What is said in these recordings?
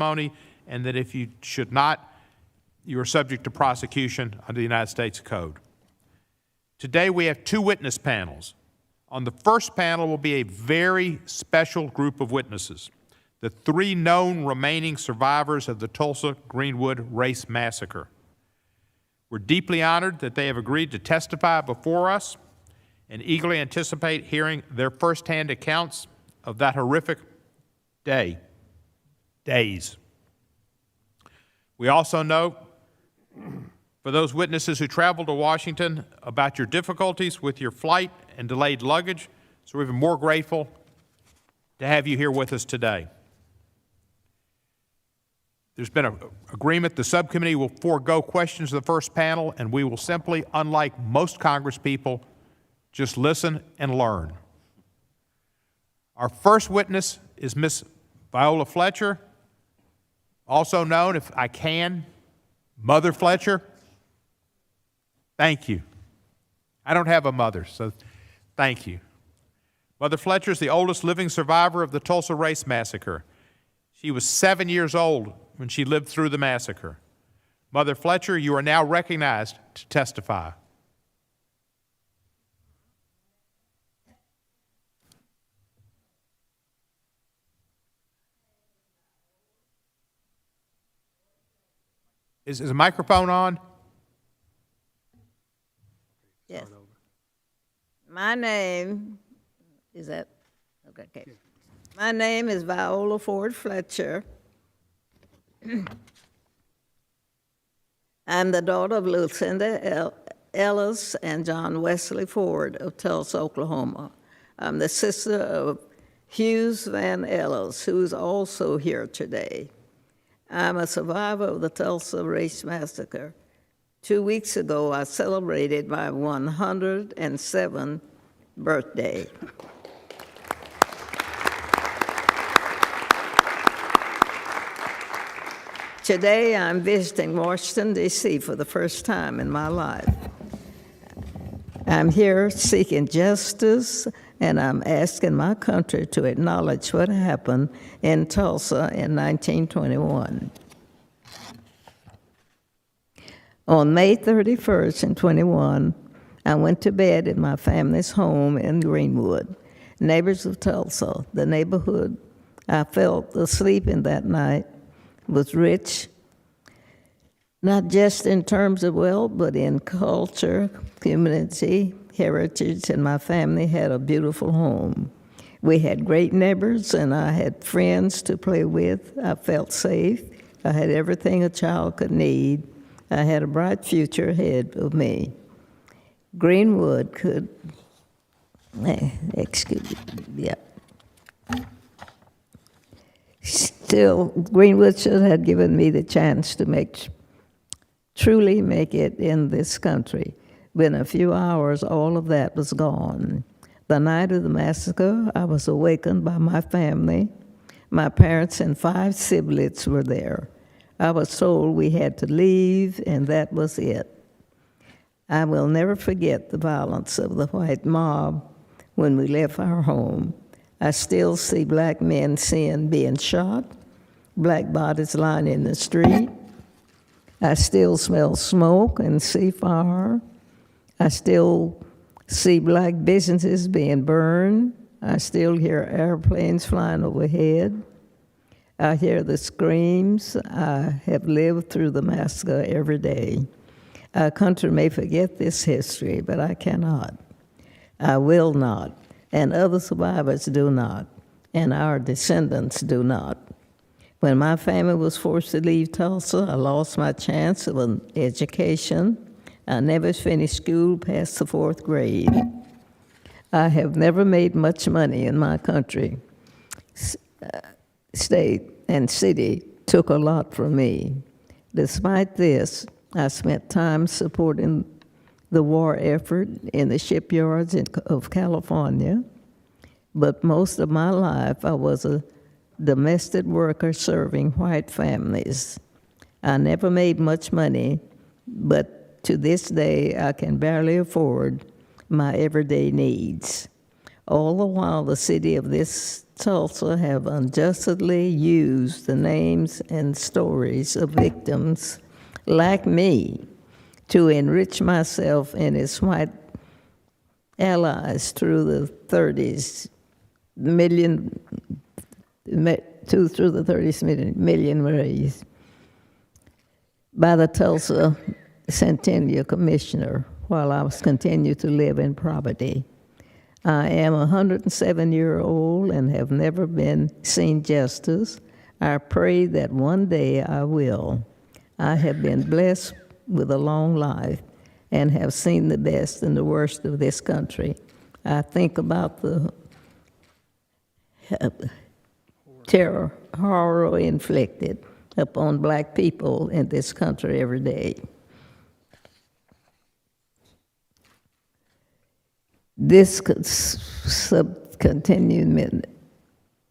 testimony, and that if you should not, you are subject to prosecution under the United States Code. Today we have two witness panels. On the first panel will be a very special group of witnesses, the three known remaining survivors of the Tulsa-Greenwood race massacre. We're deeply honored that they have agreed to testify before us and eagerly anticipate hearing their firsthand accounts of that horrific days. We also know, for those witnesses who traveled to Washington, about your difficulties with your flight and delayed luggage, so we're even more grateful to have you here with us today. There's been an agreement the subcommittee will forego questions of the first panel, and we will simply, unlike most Congresspeople, just listen and learn. Our first witness is Miss Viola Fletcher, also known, if I can, Mother Fletcher. Thank you. I don't have a mother, so thank you. Mother Fletcher is the oldest living survivor of the Tulsa race massacre. She was 7 years old when she lived through the massacre. Mother Fletcher, you are now recognized to testify. Is a microphone on? Yes. My name is that okay. My name is Viola Ford Fletcher. I'm the daughter of Lucinda Ellis and John Wesley Ford of Tulsa, Oklahoma. I'm the sister of Hughes Van Ellis, who's also here today. I'm a survivor of the Tulsa Race Massacre. 2 weeks ago, I celebrated my 107th birthday. Today, I'm visiting Washington, D.C. for the first time in my life. I'm here seeking justice, and I'm asking my country to acknowledge what happened in Tulsa in 1921. On May 31st in 21, I went to bed in my family's home in Greenwood. Neighbors of Tulsa, the neighborhood I felt asleep in that night, was rich, not just in terms of wealth, but in culture, community, heritage, and my family had a beautiful home. We had great neighbors, and I had friends to play with. I felt safe. I had everything a child could need. I had a bright future ahead of me. Greenwood could, Still, Greenwood should have given me the chance to truly make it in this country. Within a few hours, all of that was gone. The night of the massacre, I was awakened by my family. My parents and 5 siblings were there. I was told we had to leave, and that was it. I will never forget the violence of the white mob when we left our home. I still see black men being shot, black bodies lying in the street. I still smell smoke and see fire. I still see black businesses being burned. I still hear airplanes flying overhead. I hear the screams. I have lived through the massacre every day. Our country may forget this history, but I cannot. I will not, and other survivors do not, and our descendants do not. When my family was forced to leave Tulsa, I lost my chance of an education. I never finished school past the 4th grade. I have never made much money in my country. State and city took a lot from me. Despite this, I spent time supporting the war effort in the shipyards of California, but most of my life I was a domestic worker serving white families. I never made much money, but to this day I can barely afford my everyday needs. All the while, the city of this Tulsa have unjustly used the names and stories of victims like me to enrich myself and its white allies through the 30s, through the 30s million raised by the Tulsa Centennial Commissioner while I was continued to live in poverty. I am a 107-year-old and have never seen justice. I pray that one day I will. I have been blessed with a long life and have seen the best and the worst of this country. I think about the terror, horror inflicted upon black people in this country every day. This subcontinued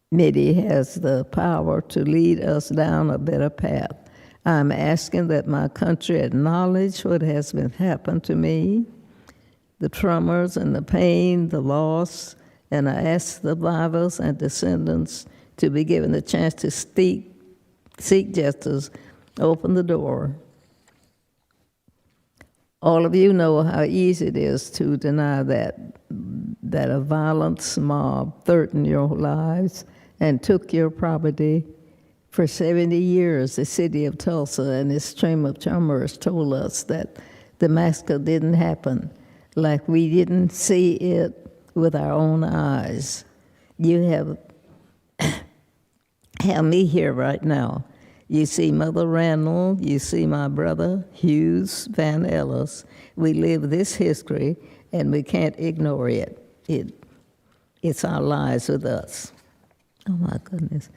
committee has the power to lead us down a better path. I'm asking that my country acknowledge what has been happened to me, the traumas and the pain, the loss, and I ask survivors and descendants to be given the chance to seek justice, open the door. All of you know how easy it is to deny that a violent mob threatened your lives and took your property. For 70 years, the city of Tulsa and its Chamber of Commerce told us that the massacre didn't happen, like we didn't see it with our own eyes. You have me here right now. You see Mother Randall, you see my brother, Hughes Van Ellis. We live this history, and we can't ignore it. It's our lives with us. Oh, my goodness.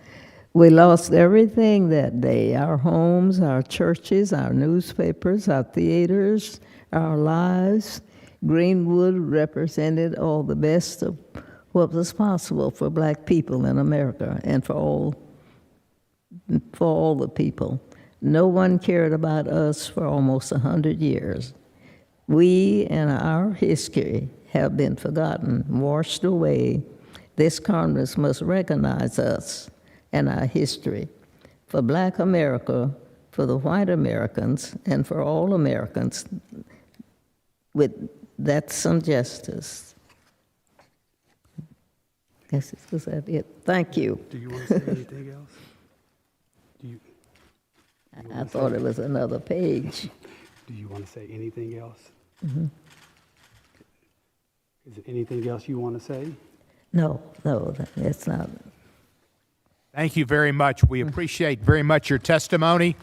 We lost everything that day, our homes, our churches, our newspapers, our theaters, our lives. Greenwood represented all the best of what was possible for black people in America and for all the people. No one cared about us for almost 100 years. We and our history have been forgotten, washed away. This Congress must recognize us and our history. For black America, for the white Americans, and for all Americans, that's some justice. Guess was that it. Thank you. Do you want to say anything else? I thought it was another page. Do you want to say anything else? Mm-hmm. Is there anything else you want to say? No, that's not. Thank you very much. We appreciate very much your testimony.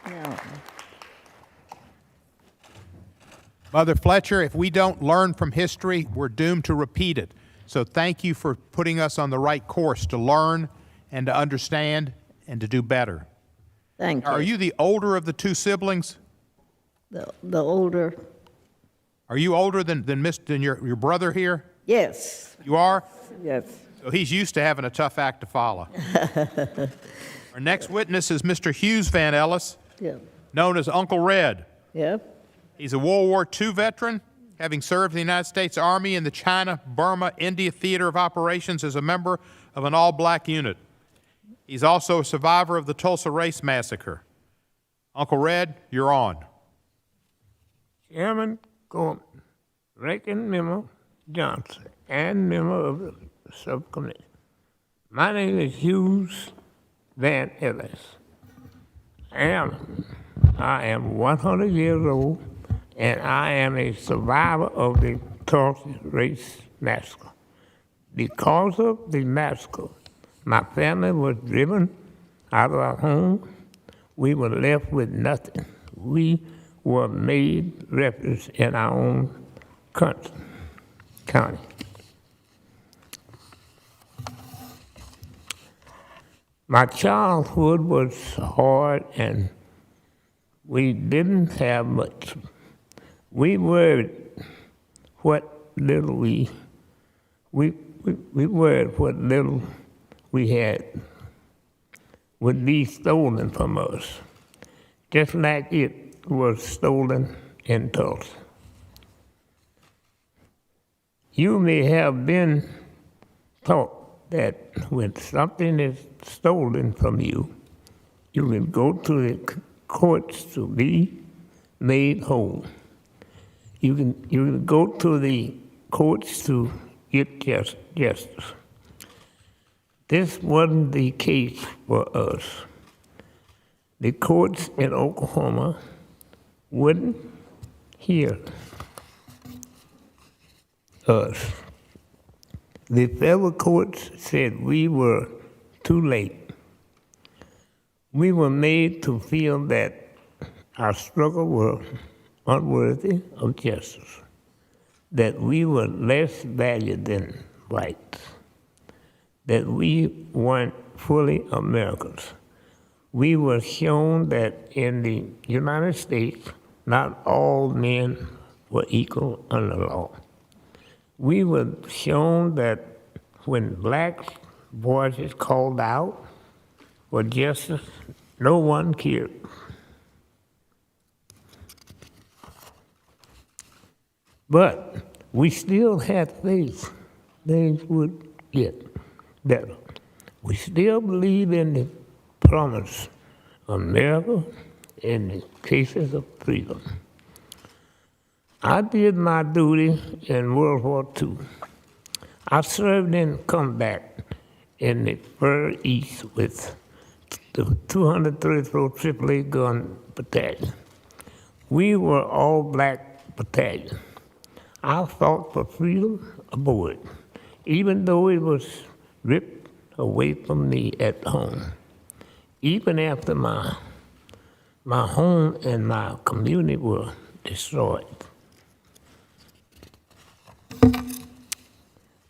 No. Mother Fletcher, if we don't learn from history, we're doomed to repeat it. So thank you for putting us on the right course to learn and to understand and to do better. Thank you. Are you the older of the two siblings? The older? Are you older than your brother here? Yes. You are? Yes. So he's used to having a tough act to follow. Our next witness is Mr. Hughes Van Ellis, Yep. known as Uncle Red. Yep. He's a World War II veteran, having served in the United States Army in the China, Burma, India Theater of Operations as a member of an all-black unit. He's also a survivor of the Tulsa Race Massacre. Uncle Red, you're on. Chairman Gorman, Ranking Member Johnson, and member of the subcommittee. My name is Hughes Van Ellis. I am 100 years old, and I am a survivor of the Tulsa Race Massacre. Because of the massacre, my family was driven out of our home. We were left with nothing. We were made refugees in our own county. My childhood was hard, and we didn't have much. We worried what little we we worried what little we had would be stolen from us, just like it was stolen in Tulsa. You may have been taught that when something is stolen from you, you can go to the courts to be made whole. You can go to the courts to get justice. This wasn't the case for us. The courts in Oklahoma wouldn't hear us. The federal courts said we were too late. We were made to feel that our struggle was unworthy of justice, that we were less valued than whites, that we weren't fully Americans. We were shown that in the United States, not all men were equal under law. We were shown that when black voices called out for justice, no one cared. But we still had faith things would get better. We still believe in the promise of America in the cases of freedom. I did my duty in World War II. I served in combat in the Far East with the 234th AAA Gun Battalion. We were all black battalion. I fought for freedom aboard, even though it was ripped away from me at home. Even after my home and my community were destroyed.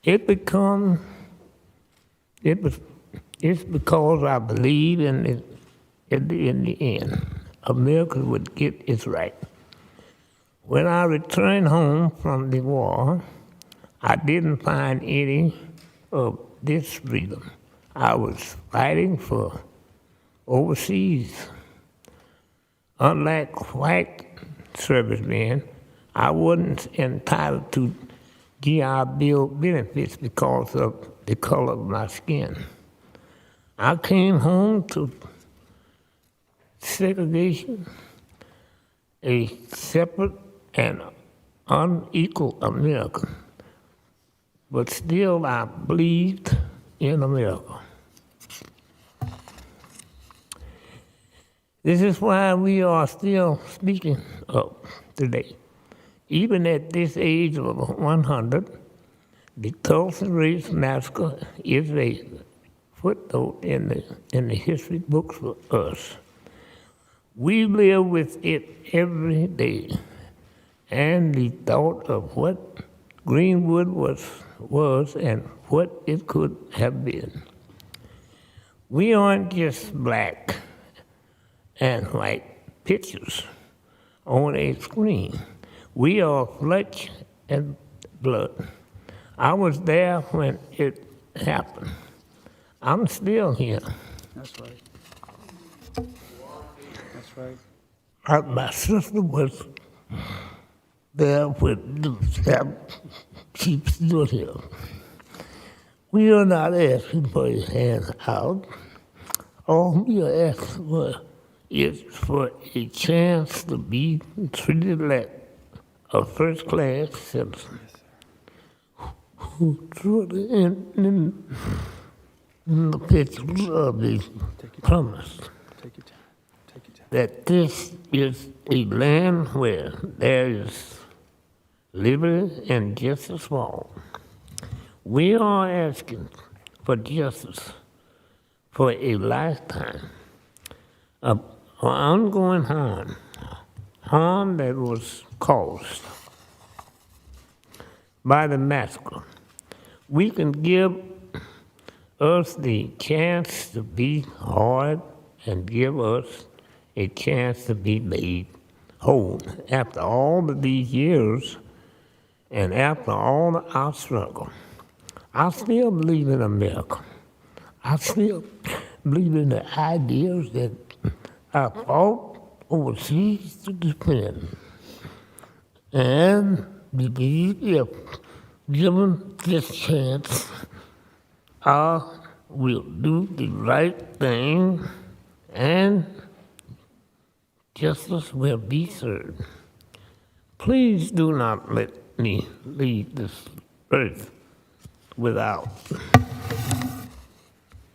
It's because I believe in the end, America would get its right. When I returned home from the war, I didn't find any of this freedom. I was fighting for overseas. Unlike white servicemen, I wasn't entitled to GI Bill benefits because of the color of my skin. I came home to segregation, a separate and unequal America, but still I believed in America. This is why we are still speaking up today. Even at this age of 100, the Tulsa Race Massacre is a footnote in the history books for us. We live with it every day, and the thought of what Greenwood was and what it could have been. We aren't just black and white pictures on a screen. We are flesh and blood. I was there when it happened. I'm still here. That's right. That's right. My sister was there with she's still here. We are not asking for his hand out. All we are asking for is for a chance to be treated like a first-class citizen. Who truly in the pictures of the promise Take your time. Take your time. that this is a land where there is liberty and justice for all. We are asking for justice for a lifetime of ongoing harm that was caused by the massacre. We can give us the chance to be hard and give us a chance to be made whole after all of these years and after all of our struggle. I still believe in America. I still believe in the ideas that I fought overseas to defend. And believe if given this chance, I will do the right thing and justice will be served. Please do not let me leave this earth without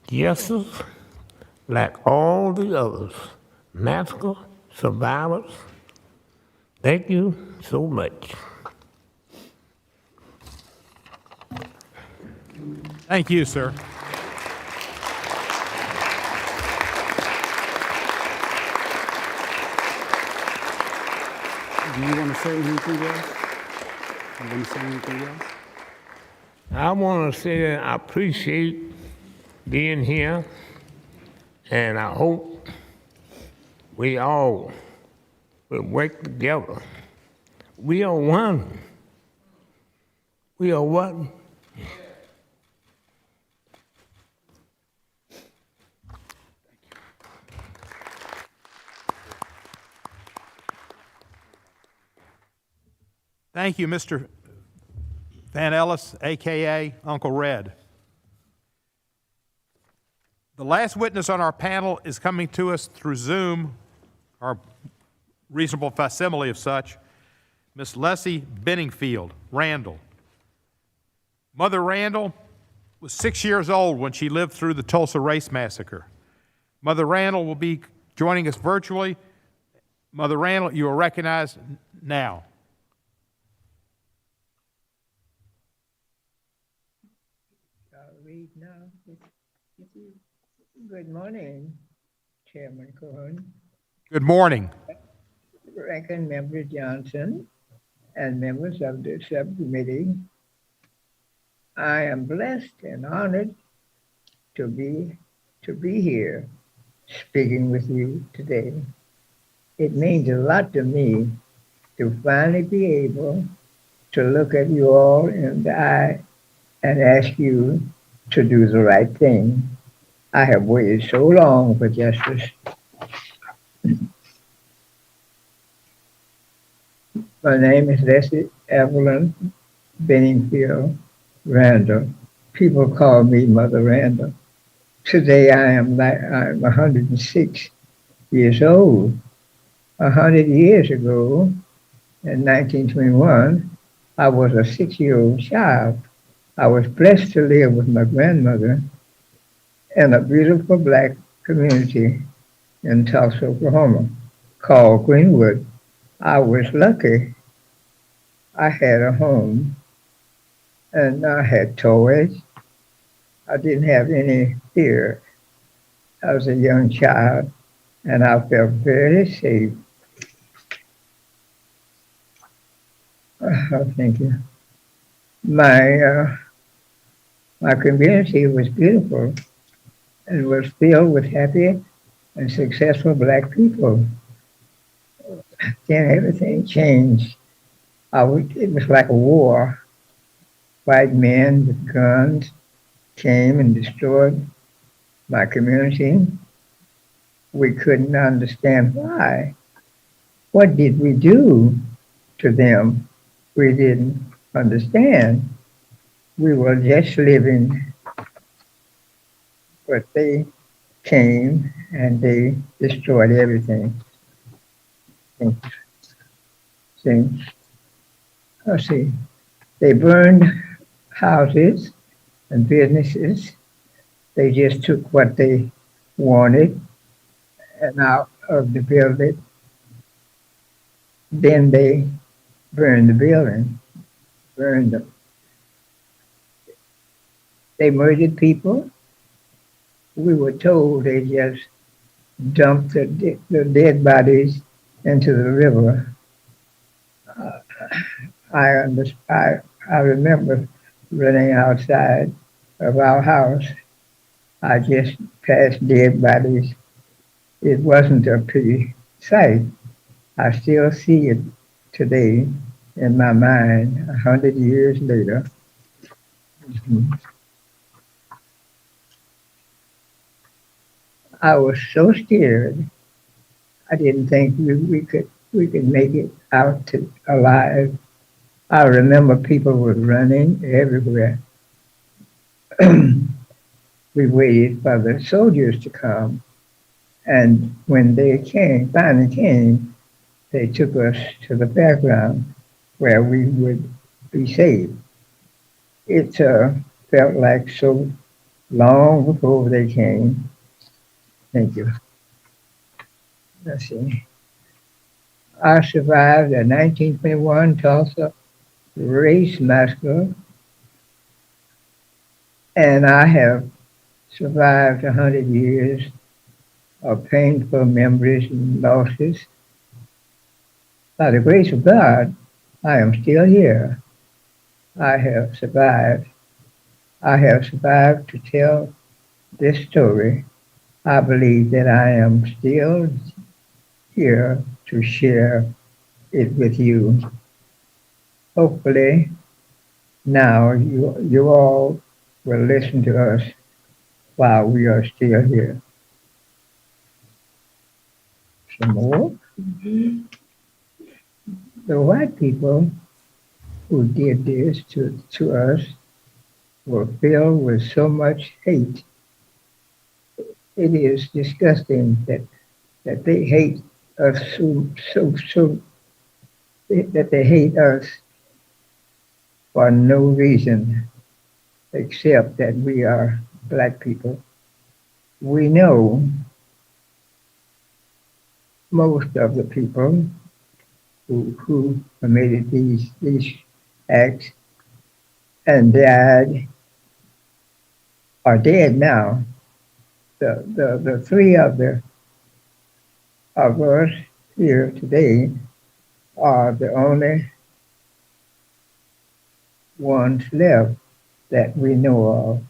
justice like all the others, massacre survivors. Thank you so much. Thank you, sir. Do you want to say anything else? You want to say anything else? I want to say I appreciate being here, and I hope we all will work together. We are one. We are one. Thank you, Mr. Van Ellis, AKA Uncle Red. The last witness on our panel is coming to us through Zoom, our reasonable facsimile of such, Miss Leslie Benningfield Randall. Mother Randall was 6 years old when she lived through the Tulsa Race Massacre. Mother Randall will be joining us virtually. Mother Randall, you are recognized now. Read now. Good morning, Chairman Cohen, Good morning. Ranking Member Johnson, and members of the subcommittee. I am blessed and honored to be here speaking with you today. It means a lot to me to finally be able to look at you all in the eye and ask you to do the right thing. I have waited so long for justice. My name is Leslie Evelyn Benningfield Randall. People call me Mother Randall. Today I'm 106 years old. 100 years ago, in 1921, I was a 6-year-old child. I was blessed to live with my grandmother in a beautiful black community in Tulsa, Oklahoma, called Greenwood. I was lucky. I had a home, and I had toys. I didn't have any fear. I was a young child, and I felt very safe. Thank you. My community was beautiful and was filled with happy and successful black people. Then everything changed. It was like a war. White men with guns came and destroyed my community. We couldn't understand why. What did we do to them? We didn't understand. We were just living, but they came and they destroyed everything. See, they burned houses and businesses. They just took what they wanted and out of the building. Then they burned the building, burned them. They murdered people. We were told they just dumped the dead bodies into the river. I remember running outside of our house. I just passed dead bodies. It wasn't a pretty sight. I still see it today in my mind 100 years later. I was so scared. I didn't think we could make it out alive. I remember people were running everywhere. We waited for the soldiers to come, and when they finally came, they took us to the fairground where we would be safe. It felt like so long before they came. Thank you. Let's see. I survived the 1921 Tulsa race massacre, and I have survived 100 years of painful memories and losses. By the grace of God, I am still here. I have survived. I have survived to tell this story. I believe that I am still here to share it with you. Hopefully, now you all will listen to us while we are still here. Some more. The white people who did this to us were filled with so much hate. It is disgusting that they hate us that they hate us for no reason except that we are black people. We know most of the people who committed these acts and died are dead now. The three of us here today are the only ones left that we know of.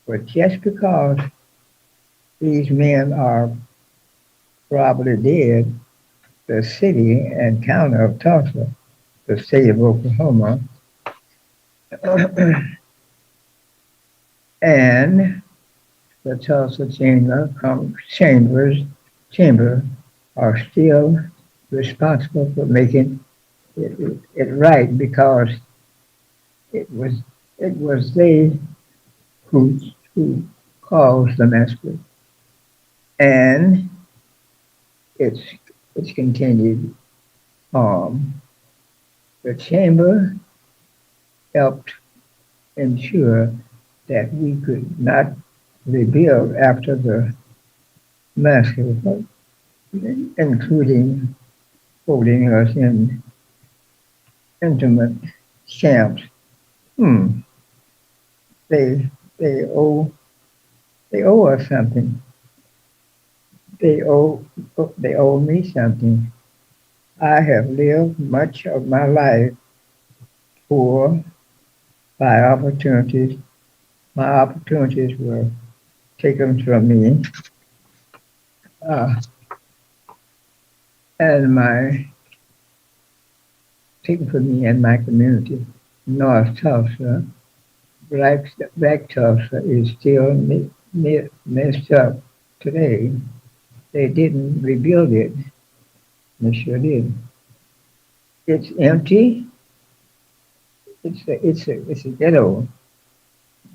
But just because these men are probably dead, the city and county of Tulsa, the state of Oklahoma, and the Tulsa Chamber are still responsible for making it right, because it was they who caused the massacre, and it's continued. The chamber helped ensure that we could not rebuild after the massacre, including holding us in intimate camps. They owe us something. They owe me something. I have lived much of my life poor by opportunities. My opportunities were taken from me, and my community. North Tulsa, Black Tulsa is still messed up today. They didn't rebuild it. They sure did. It's empty. It's a ghetto.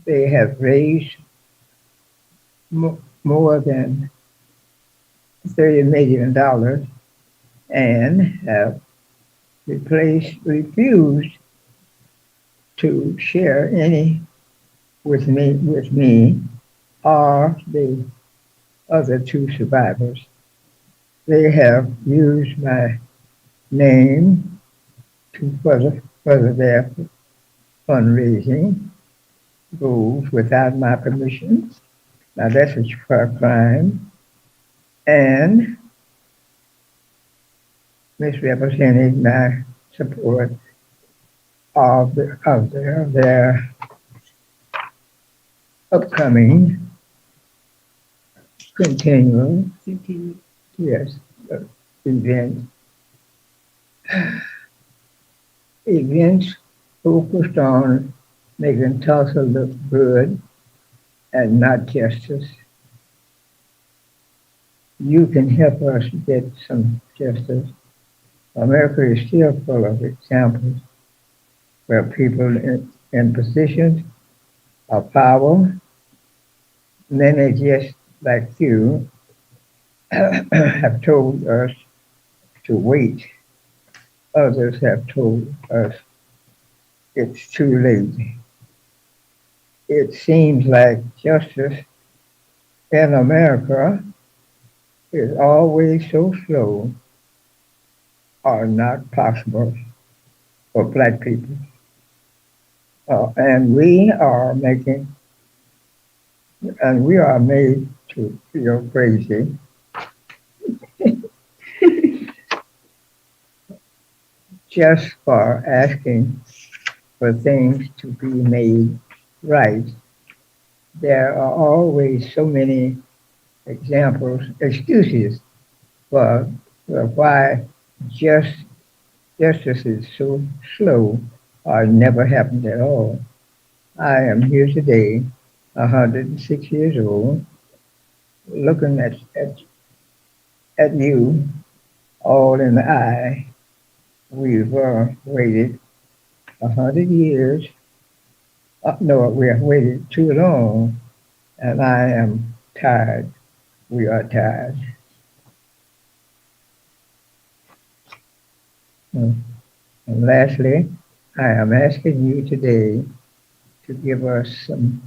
They have raised more than $30 million and have refused to share any with me or the other two survivors. They have used my name to further their fundraising goals without my permission. Now that's a crime, and misrepresenting my support of their upcoming continual event. Events focused on making Tulsa look good and not justice. you can help us get some justice. America is still full of examples where people in positions of power, many just like you, have told us to wait. Others have told us it's too late. It seems like justice in America is always so slow or not possible for black people. And we are made to feel crazy just for asking for things to be made right. There are always so many excuses for why just justice is so slow or never happened at all. I am here today, 106 years old, looking at you all in the eye. We've waited 100 years. No, we have waited too long, and I am tired. We are tired. And lastly, I am asking you today to give us some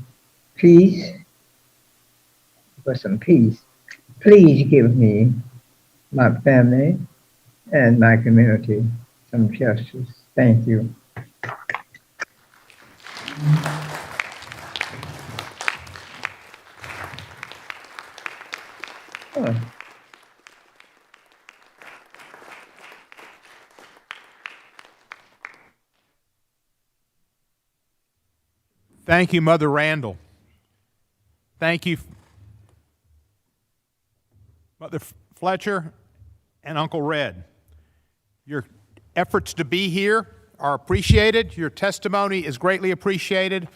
peace. For some peace. Please give me, my family, and my community some justice. Thank you. Huh. Thank you, Mother Randall. Thank you, Mother Fletcher and Uncle Red. Your efforts to be here are appreciated. Your testimony is greatly appreciated.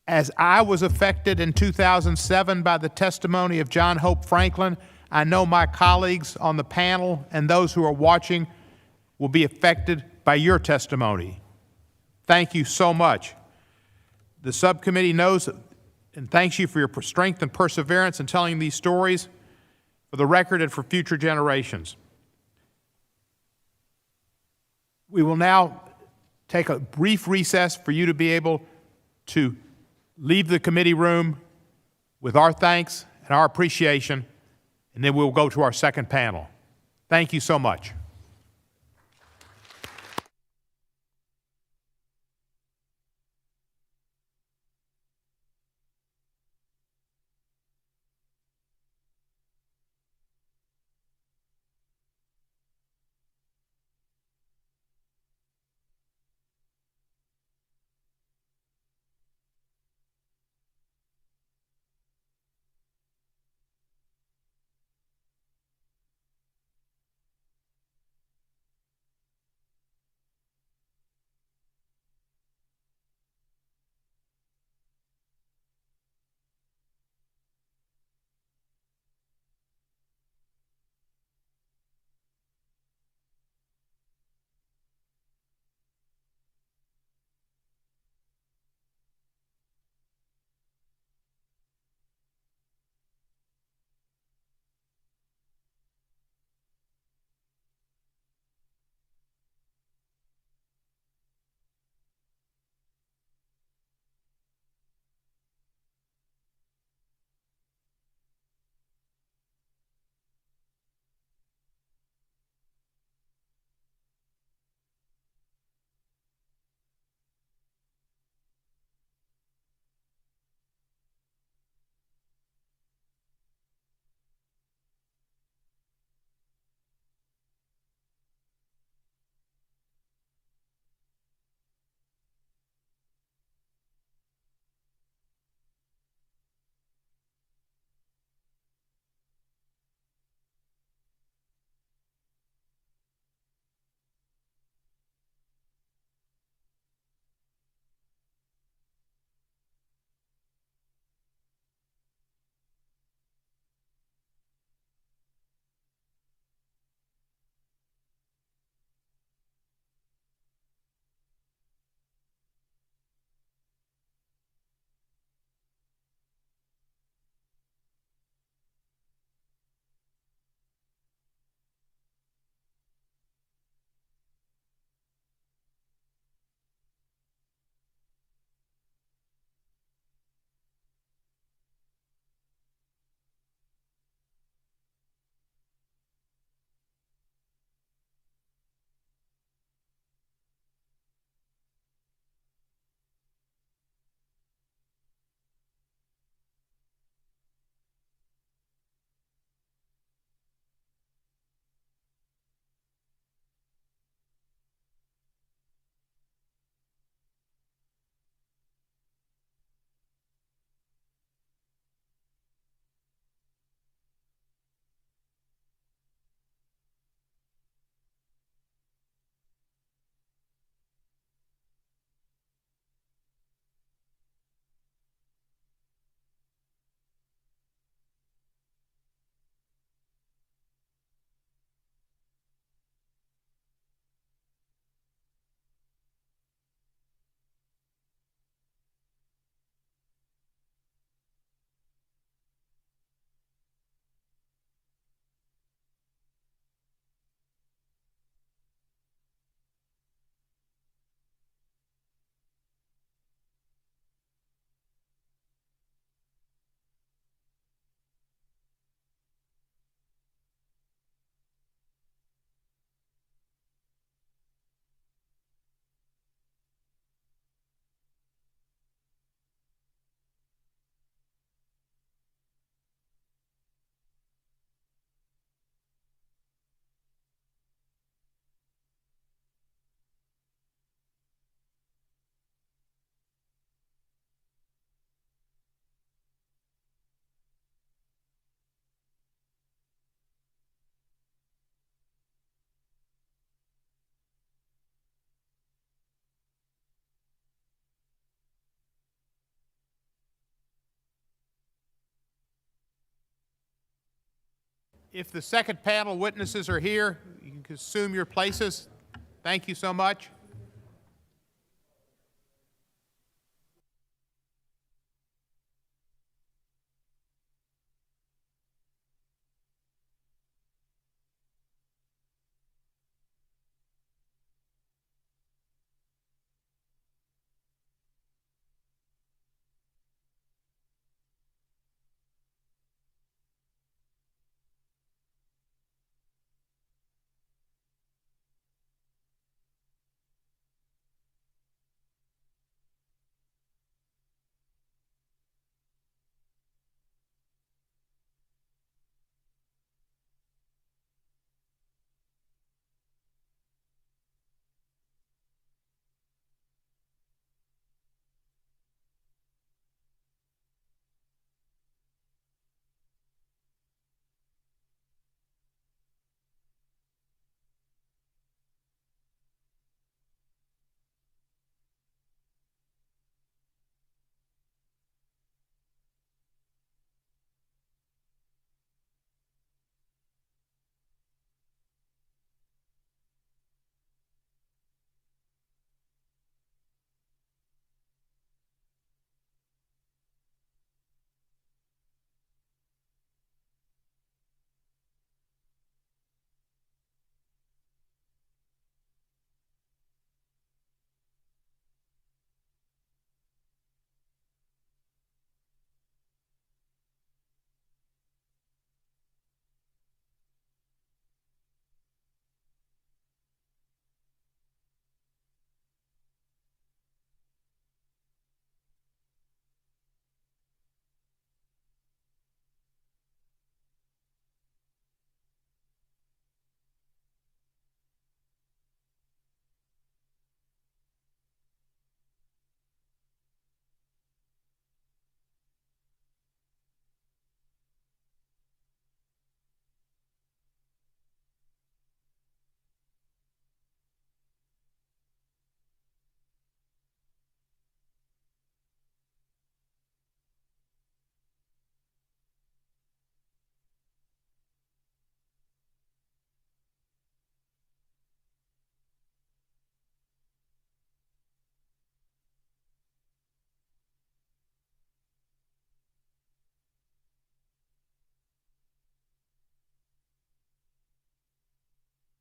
As I was affected in 2007 by the testimony of John Hope Franklin, I know my colleagues on the panel and those who are watching will be affected by your testimony. Thank you so much. The subcommittee knows and thanks you for your strength and perseverance in telling these stories for the record and for future generations. We will now take a brief recess for you to be able to leave the committee room with our thanks and our appreciation, and then we'll go to our second panel. Thank you so much. If the second panel witnesses are here, you can assume your places. Thank you so much.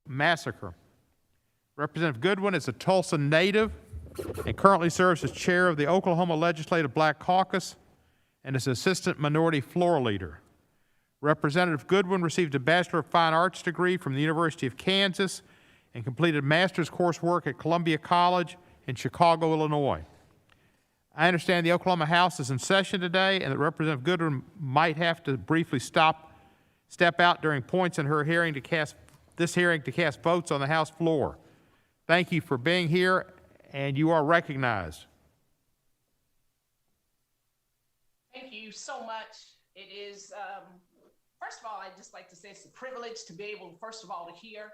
Massacre. Representative Goodwin is a Tulsa native and currently serves as chair of the Oklahoma Legislative Black Caucus and is assistant minority floor leader. Representative Goodwin received a Bachelor of Fine Arts degree from the University of Kansas and completed master's coursework at Columbia College in Chicago, Illinois. I understand the Oklahoma House is in session today and that Representative Goodwin might have to briefly step out during points in her hearing to cast votes on the House floor. Thank you for being here, and you are recognized. Thank you so much. It is, first of all, I'd just like to say it's a privilege to be able, first of all, to hear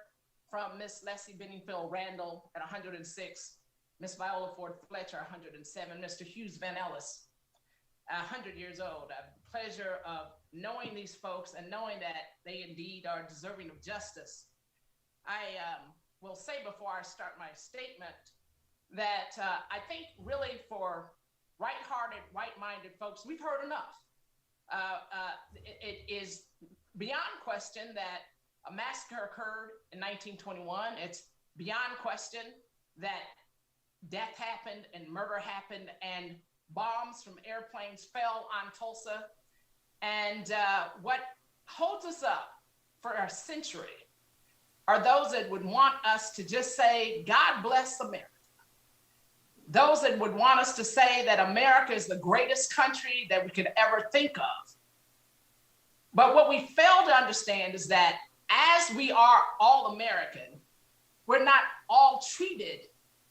from Miss Leslie Benningfield Randall at 106, Miss Viola Ford Fletcher, 107, Mr. Hughes Van Ellis, 100 years old. I have the pleasure of knowing these folks and knowing that they indeed are deserving of justice. I will say before I start my statement that I think really for right-hearted, right-minded folks, we've heard enough. It is beyond question that a massacre occurred in 1921. It's beyond question that death happened and murder happened and bombs from airplanes fell on Tulsa. And what holds us up for a century are those that would want us to just say, God bless America. Those that would want us to say that America is the greatest country that we could ever think of. But what we fail to understand is that as we are all American, we're not all treated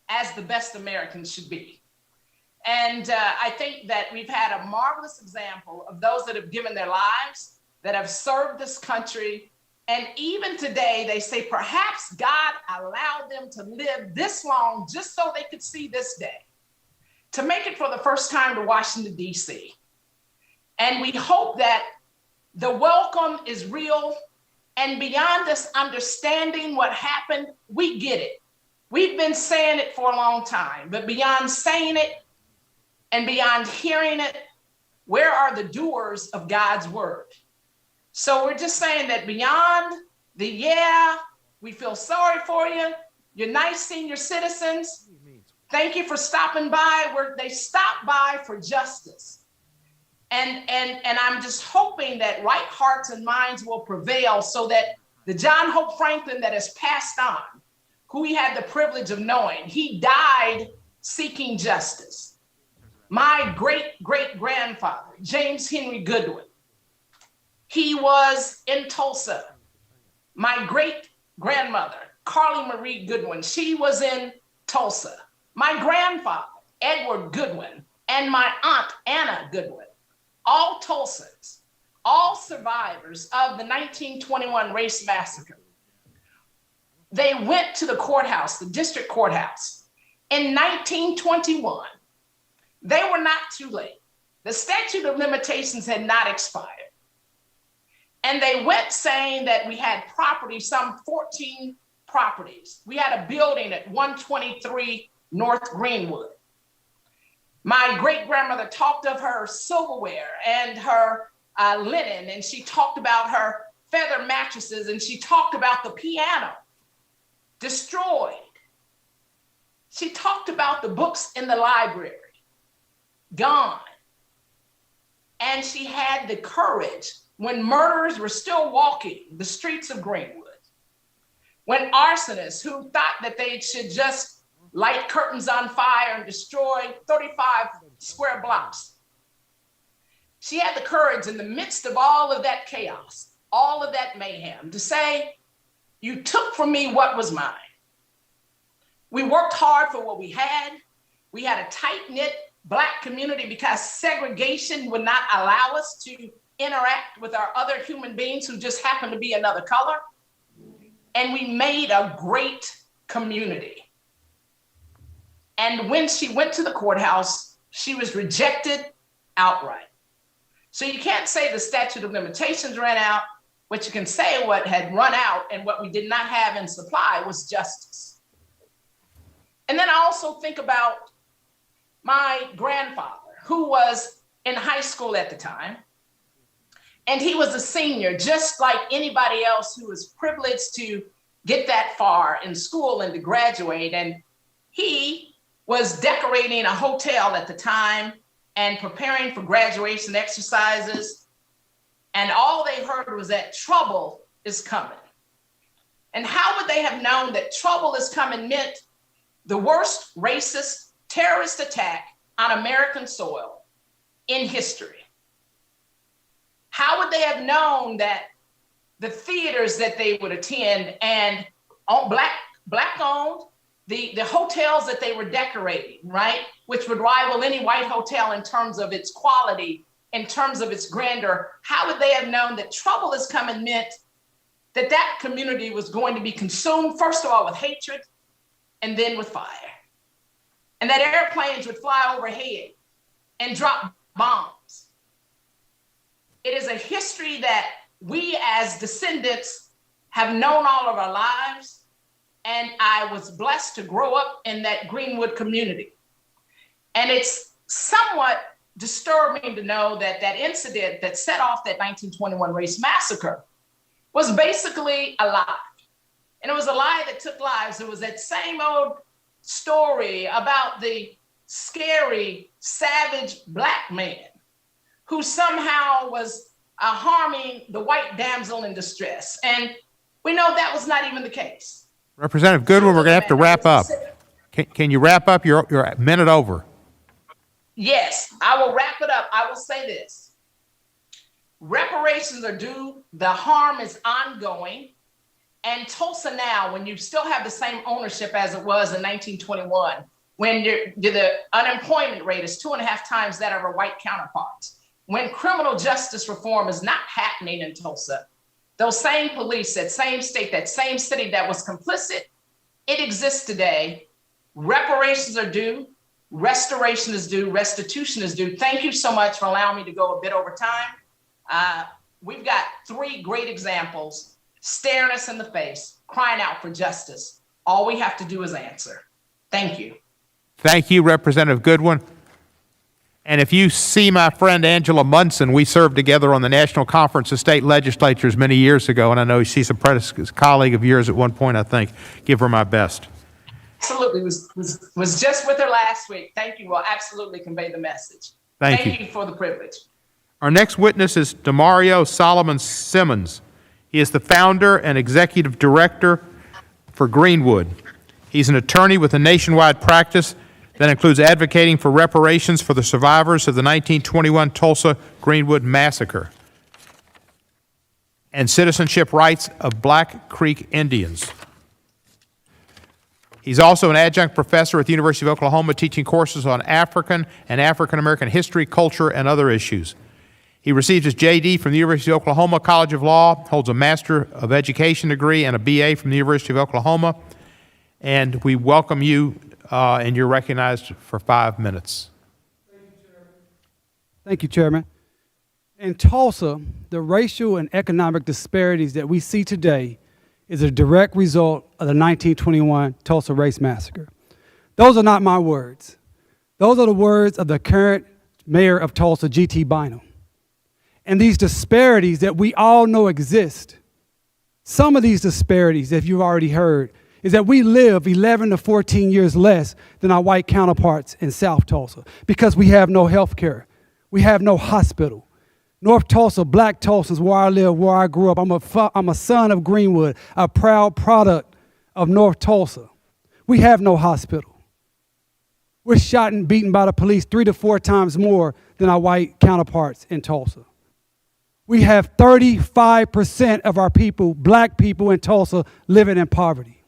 as the best Americans should be. And I think that we've had a marvelous example of those that have given their lives, that have served this country. And even today, they say perhaps God allowed them to live this long just so they could see this day, to make it for the first time to Washington, D.C. And we hope that the welcome is real And beyond us understanding what happened, we get it. We've been saying it for a long time, but beyond saying it and beyond hearing it, where are the doers of God's word? So we're just saying that beyond we feel sorry for you, you're nice senior citizens, thank you for stopping by. They stopped by for justice. And I'm just hoping that right hearts and minds will prevail so that the John Hope Franklin that has passed on, who we had the privilege of knowing, he died seeking justice. My great-great-grandfather, James Henry Goodwin, he was in Tulsa. My great-grandmother, Carly Marie Goodwin, she was in Tulsa. My grandfather, Edward Goodwin, and my aunt, Anna Goodwin, all Tulsans, all survivors of the 1921 race massacre. They went to the courthouse, the district courthouse, in 1921. They were not too late. The statute of limitations had not expired. And they went saying that we had property, some 14 properties. We had a building at 123 North Greenwood. My great-grandmother talked of her silverware and her linen, and she talked about her feather mattresses, and she talked about the piano destroyed. She talked about the books in the library gone. And she had the courage when murderers were still walking the streets of Greenwood, when arsonists who thought that they should just light curtains on fire and destroy 35 square blocks. She had the courage in the midst of all of that chaos, all of that mayhem, to say, you took from me what was mine. We worked hard for what we had. We had a tight-knit Black community because segregation would not allow us to interact with our other human beings who just happened to be another color. And we made a great community. And when she went to the courthouse, she was rejected outright. So you can't say the statute of limitations ran out. What you can say what had run out and what we did not have in supply was justice. And then I also think about my grandfather, who was in high school at the time. And he was a senior, just like anybody else who was privileged to get that far in school and to graduate. And he was decorating a hotel at the time and preparing for graduation exercises. And all they heard was that trouble is coming. And how would they have known that trouble is coming meant the worst racist terrorist attack on American soil in history? How would they have known that the theaters that they would attend and black owned, the hotels that they were decorating, right, which would rival any white hotel in terms of its quality, in terms of its grandeur, how would they have known that trouble is coming meant that that community was going to be consumed, first of all, with hatred and then with fire? And that airplanes would fly overhead and drop bombs. It is a history that we as descendants have known all of our lives. And I was blessed to grow up in that Greenwood community. And it's somewhat disturbing to know that that incident that set off that 1921 race massacre was basically a lie. And it was a lie that took lives. It was that same old story about the scary, savage Black man who somehow was harming the white damsel in distress. And we know that was not even the case. Representative Goodwin, we're going to have to wrap up. Can you wrap up? You're a minute over. Yes, I will wrap it up. I will say this. Reparations are due. The harm is ongoing. And Tulsa now, when you still have the same ownership as it was in 1921, when the unemployment rate is 2.5 times that of our white counterparts, when criminal justice reform is not happening in Tulsa, those same police, that same state, that same city that was complicit, it exists today. Reparations are due. Restoration is due. Restitution is due. Thank you so much for allowing me to go a bit over time. We've got 3 great examples staring us in the face, crying out for justice. All we have to do is answer. Thank you. Thank you, Representative Goodwin. And if you see my friend Angela Munson, we served together on the National Conference of State Legislatures many years ago, and I know she's a colleague of yours at one point, I think. Give her my best. Absolutely. Was just with her last week. Thank you. Will absolutely convey the message. Thank you. Thank you for the privilege. Our next witness is Demario Solomon Simmons. He is the founder and executive director for Greenwood. He's an attorney with a nationwide practice that includes advocating for reparations for the survivors of the 1921 Tulsa-Greenwood Massacre and citizenship rights of Black Creek Indians. He's also an adjunct professor at the University of Oklahoma, teaching courses on African and African American history, culture, and other issues. He received his JD from the University of Oklahoma College of Law, holds a Master of Education degree and a BA from the University of Oklahoma. And we welcome you, and you're recognized for 5 minutes. Thank you, Chairman. In Tulsa, the racial and economic disparities that we see today is a direct result of the 1921 Tulsa Race Massacre. Those are not my words. Those are the words of the current mayor of Tulsa, G.T. Bynum. And these disparities that we all know exist, some of these disparities, if you've already heard, is that we live 11 to 14 years less than our white counterparts in South Tulsa because we have no health care. We have no hospital. North Tulsa, Black Tulsa is where I live, where I grew up. I'm a son of Greenwood, a proud product of North Tulsa. We have no hospital. We're shot and beaten by the police 3 to 4 times more than our white counterparts in Tulsa. We have 35% of our people, Black people in Tulsa, living in poverty.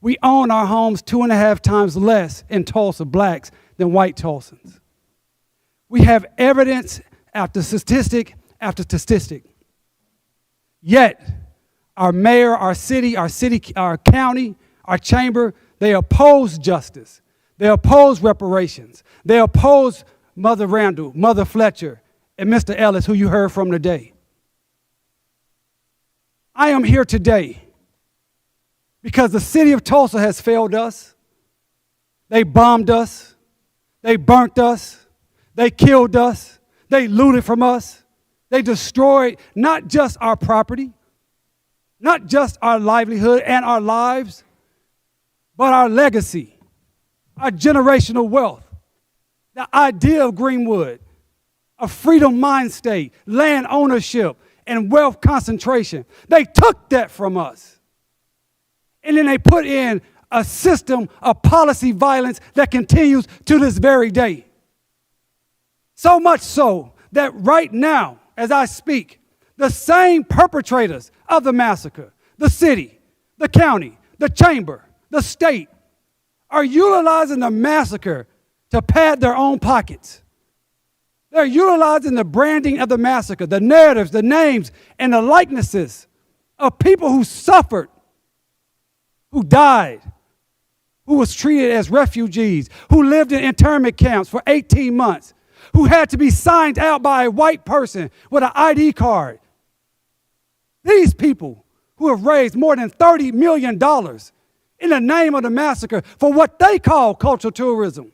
We own our homes 2.5 times less in Tulsa, Blacks, than white Tulsans. We have evidence after statistic after statistic. Yet, our mayor, our city, our county, our chamber, they oppose justice. They oppose reparations. They oppose Mother Randall, Mother Fletcher, and Mr. Ellis, who you heard from today. I am here today because the city of Tulsa has failed us. They bombed us. They burnt us. They killed us. They looted from us. They destroyed not just our property, not just our livelihood and our lives, but our legacy, our generational wealth, the idea of Greenwood, a freedom mind state, land ownership, and wealth concentration. They took that from us. And then they put in a system of policy violence that continues to this very day. So much so that right now, as I speak, the same perpetrators of the massacre, the city, the county, the chamber, the state, are utilizing the massacre to pad their own pockets. They're utilizing the branding of the massacre, the narratives, the names, and the likenesses of people who suffered, who died, who was treated as refugees, who lived in internment camps for 18 months, who had to be signed out by a white person with an ID card. These people who have raised more than $30 million in the name of the massacre for what they call cultural tourism.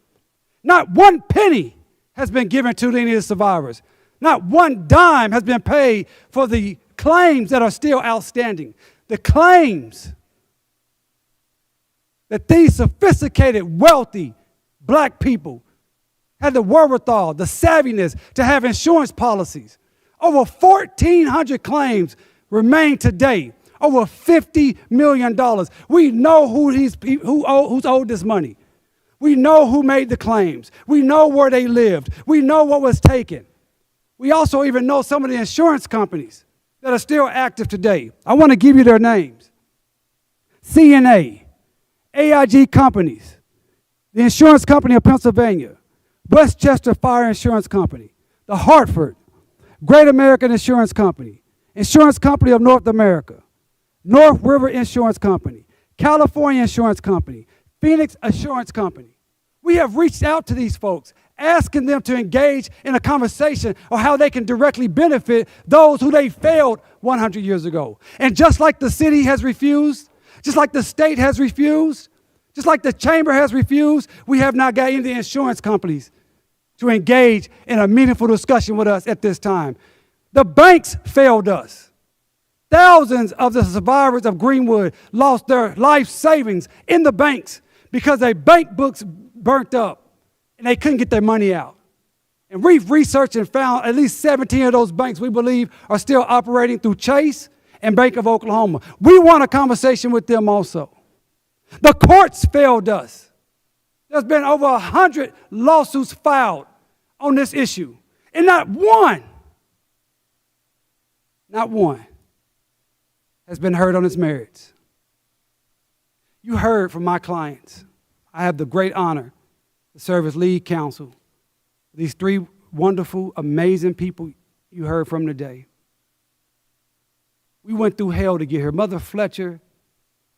Not one penny has been given to any of the survivors. Not one dime has been paid for the claims that are still outstanding. The claims that these sophisticated, wealthy Black people had the wherewithal, the savviness to have insurance policies. Over 1,400 claims remain today. Over $50 million. We know who's owed this money. We know who made the claims. We know where they lived. We know what was taken. We also even know some of the insurance companies that are still active today. I want to give you their names. CNA, AIG Companies, the Insurance Company of Pennsylvania, Westchester Fire Insurance Company, the Hartford, Great American Insurance Company, Insurance Company of North America, North River Insurance Company, California Insurance Company, Phoenix Assurance Company. We have reached out to these folks, asking them to engage in a conversation on how they can directly benefit those who they failed 100 years ago. And just like the city has refused, just like the state has refused, just like the chamber has refused, we have not got any of the insurance companies to engage in a meaningful discussion with us at this time. The banks failed us. Thousands of the survivors of Greenwood lost their life savings in the banks because their bank books burnt up and they couldn't get their money out. And we've researched and found at least 17 of those banks we believe are still operating through Chase and Bank of Oklahoma. We want a conversation with them also. The courts failed us. There's been over 100 lawsuits filed on this issue, and not one has been heard on its merits. You heard from my clients. I have the great honor to serve as lead counsel. These three wonderful, amazing people you heard from today. We went through hell to get here. Mother Fletcher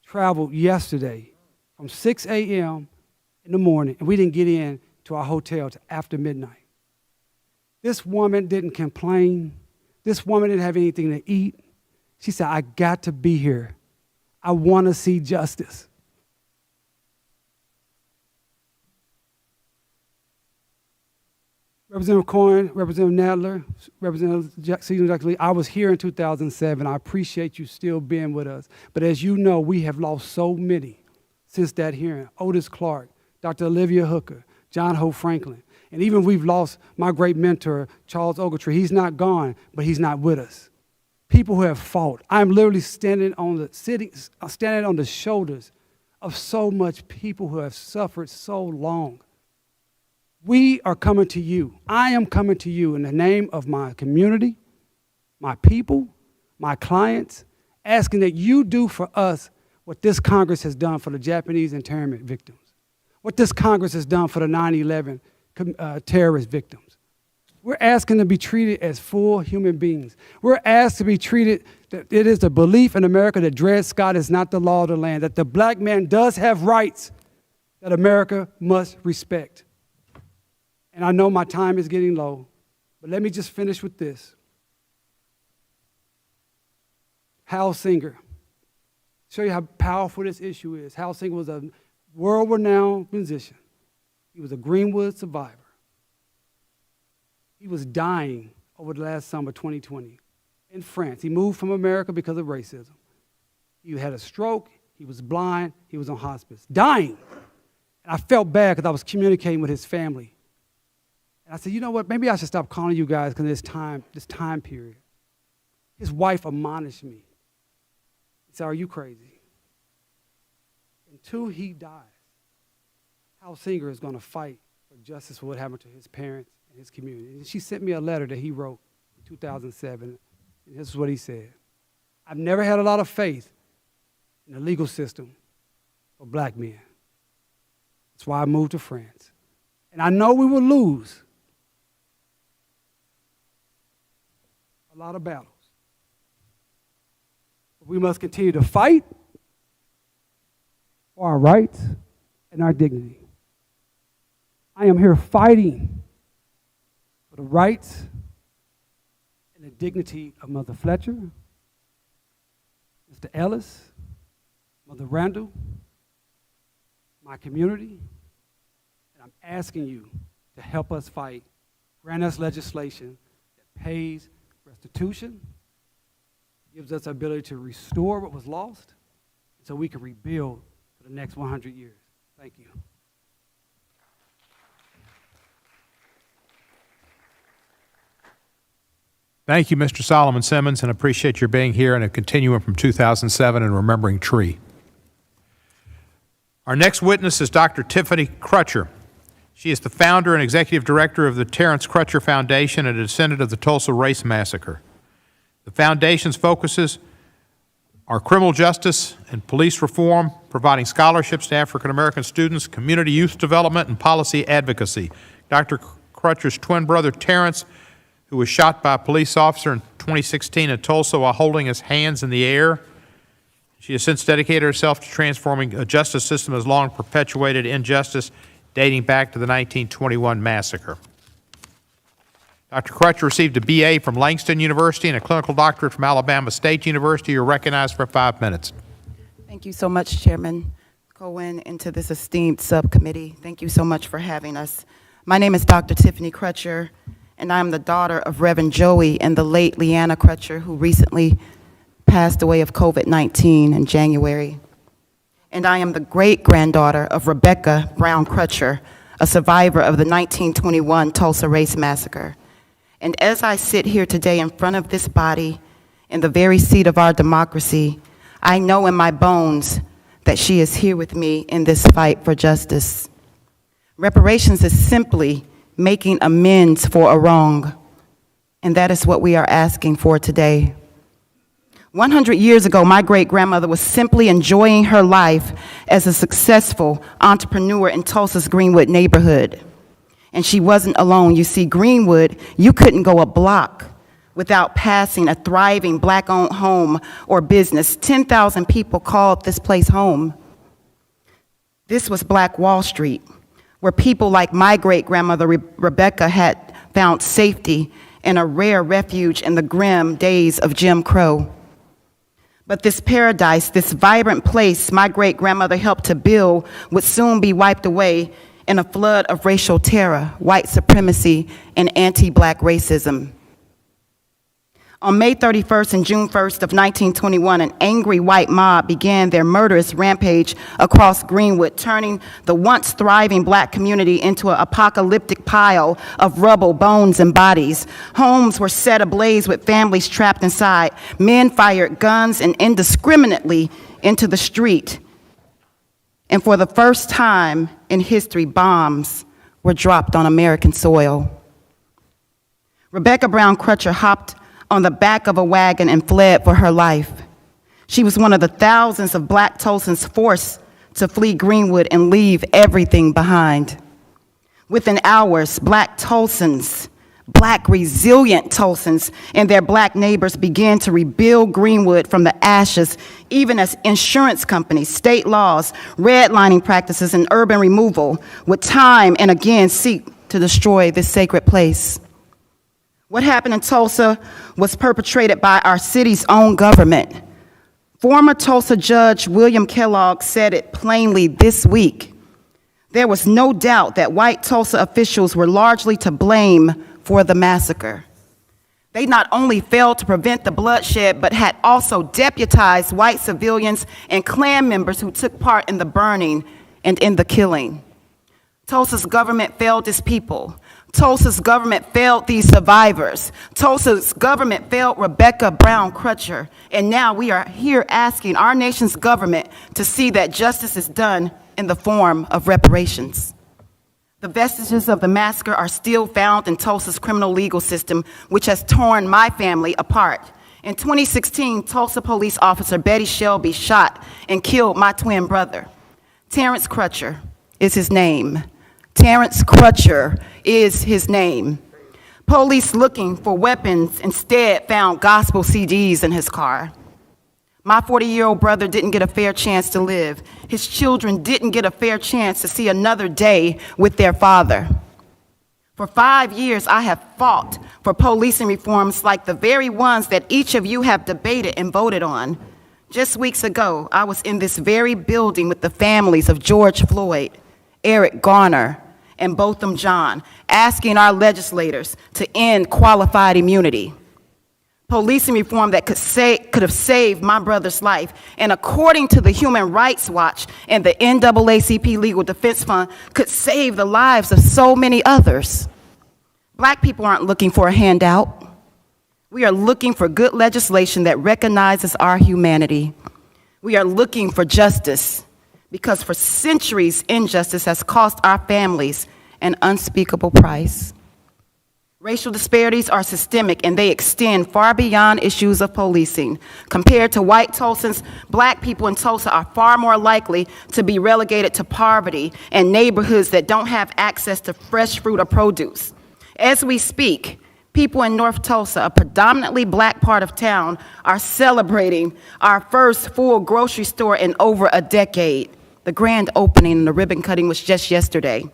traveled yesterday from 6 a.m. in the morning, and we didn't get in to our hotel till after midnight. This woman didn't complain. This woman didn't have anything to eat. She said, I got to be here. I want to see justice. Representative Coyne, Representative Nadler, Representative Jackson Lee, I was here in 2007. I appreciate you still being with us. But as you know, we have lost so many since that hearing. Otis Clark, Dr. Olivia Hooker, John Hope Franklin. And even we've lost my great mentor, Charles Ogletree. He's not gone, but he's not with us. People who have fought. I'm literally standing on the shoulders of so much people who have suffered so long. We are coming to you. I am coming to you in the name of my community, my people, my clients, asking that you do for us what this Congress has done for the Japanese internment victims, what this Congress has done for the 9/11 terrorist victims. We're asking to be treated as full human beings. We're asked to be treated, that it is the belief in America that Dred Scott is not the law of the land, that the black man does have rights that America must respect. And I know my time is getting low, but let me just finish with this. Hal Singer. Show you how powerful this issue is. Hal Singer was a world-renowned musician. He was a Greenwood survivor. He was dying over the last summer, 2020, in France. He moved from America because of racism. He had a stroke. He was blind. He was on hospice, dying. And I felt bad because I was communicating with his family. And I said, you know what, maybe I should stop calling you guys because this time period. His wife admonished me. He said, are you crazy? Until he dies, Hal Singer is going to fight for justice for what happened to his parents and his community. And she sent me a letter that he wrote in 2007, and this is what he said. I've never had a lot of faith in the legal system for black men. That's why I moved to France. And I know we will lose a lot of battles. But we must continue to fight for our rights and our dignity. I am here fighting for the rights and the dignity of Mother Fletcher, Mr. Ellis, Mother Randall, my community, and I'm asking you to help us fight. Grant us legislation that pays restitution, gives us the ability to restore what was lost, so we can rebuild for the next 100 years. Thank you. Thank you, Mr. Solomon Simmons, and appreciate your being here and a continuum from 2007 and remembering Tree. Our next witness is Dr. Tiffany Crutcher. She is the founder and executive director of the Terrence Crutcher Foundation and a descendant of the Tulsa Race Massacre. The foundation's focuses are criminal justice and police reform, providing scholarships to African American students, community youth development, and policy advocacy. Dr. Crutcher's twin brother, Terrence, who was shot by a police officer in 2016 in Tulsa while holding his hands in the air. She has since dedicated herself to transforming a justice system that has long perpetuated injustice, dating back to the 1921 massacre. Dr. Crutcher received a BA from Langston University and a clinical doctorate from Alabama State University. You're recognized for 5 minutes. Thank you so much, Chairman Cohen, and to this esteemed subcommittee. Thank you so much for having us. My name is Dr. Tiffany Crutcher, and I'm the daughter of Reverend Joey and the late Leanna Crutcher, who recently passed away of COVID-19 in January. And I am the great-granddaughter of Rebecca Brown Crutcher, a survivor of the 1921 Tulsa Race Massacre. And as I sit here today in front of this body, in the very seat of our democracy, I know in my bones that she is here with me in this fight for justice. Reparations is simply making amends for a wrong, and that is what we are asking for today. 100 years ago, my great-grandmother was simply enjoying her life as a successful entrepreneur in Tulsa's Greenwood neighborhood. And she wasn't alone. You see, Greenwood, you couldn't go a block without passing a thriving black-owned home or business. 10,000 people called this place home. This was Black Wall Street, where people like my great-grandmother Rebecca had found safety and a rare refuge in the grim days of Jim Crow. But this paradise, this vibrant place my great-grandmother helped to build would soon be wiped away in a flood of racial terror, white supremacy, and anti-black racism. On May 31st and June 1st of 1921, an angry white mob began their murderous rampage across Greenwood, turning the once thriving black community into an apocalyptic pile of rubble, bones, and bodies. Homes were set ablaze with families trapped inside. Men fired guns and indiscriminately into the street. And for the first time in history, bombs were dropped on American soil. Rebecca Brown Crutcher hopped on the back of a wagon and fled for her life. She was one of the thousands of black Tulsans forced to flee Greenwood and leave everything behind. Within hours, black Tulsans, black resilient Tulsans, and their black neighbors began to rebuild Greenwood from the ashes, even as insurance companies, state laws, redlining practices, and urban removal would time and again seek to destroy this sacred place. What happened in Tulsa was perpetrated by our city's own government. Former Tulsa Judge William Kellogg said it plainly this week. There was no doubt that white Tulsa officials were largely to blame for the massacre. They not only failed to prevent the bloodshed, but had also deputized white civilians and Klan members who took part in the burning and in the killing. Tulsa's government failed its people. Tulsa's government failed these survivors. Tulsa's government failed Rebecca Brown Crutcher. And now we are here asking our nation's government to see that justice is done in the form of reparations. The vestiges of the massacre are still found in Tulsa's criminal legal system, which has torn my family apart. In 2016, Tulsa police officer Betty Shelby shot and killed my twin brother. Terrence Crutcher is his name. Terrence Crutcher is his name. Police looking for weapons instead found gospel CDs in his car. My 40-year-old brother didn't get a fair chance to live. His children didn't get a fair chance to see another day with their father. For 5 years, I have fought for policing reforms like the very ones that each of you have debated and voted on. Just weeks ago, I was in this very building with the families of George Floyd, Eric Garner, and Botham Jean, asking our legislators to end qualified immunity. Policing reform that could have saved my brother's life, and according to the Human Rights Watch and the NAACP Legal Defense Fund, could save the lives of so many others. Black people aren't looking for a handout. We are looking for good legislation that recognizes our humanity. We are looking for justice, because for centuries, injustice has cost our families an unspeakable price. Racial disparities are systemic, and they extend far beyond issues of policing. Compared to white Tulsans, black people in Tulsa are far more likely to be relegated to poverty and neighborhoods that don't have access to fresh fruit or produce. As we speak, people in North Tulsa, a predominantly black part of town, are celebrating our first full grocery store in over a decade. The grand opening and the ribbon cutting was just yesterday.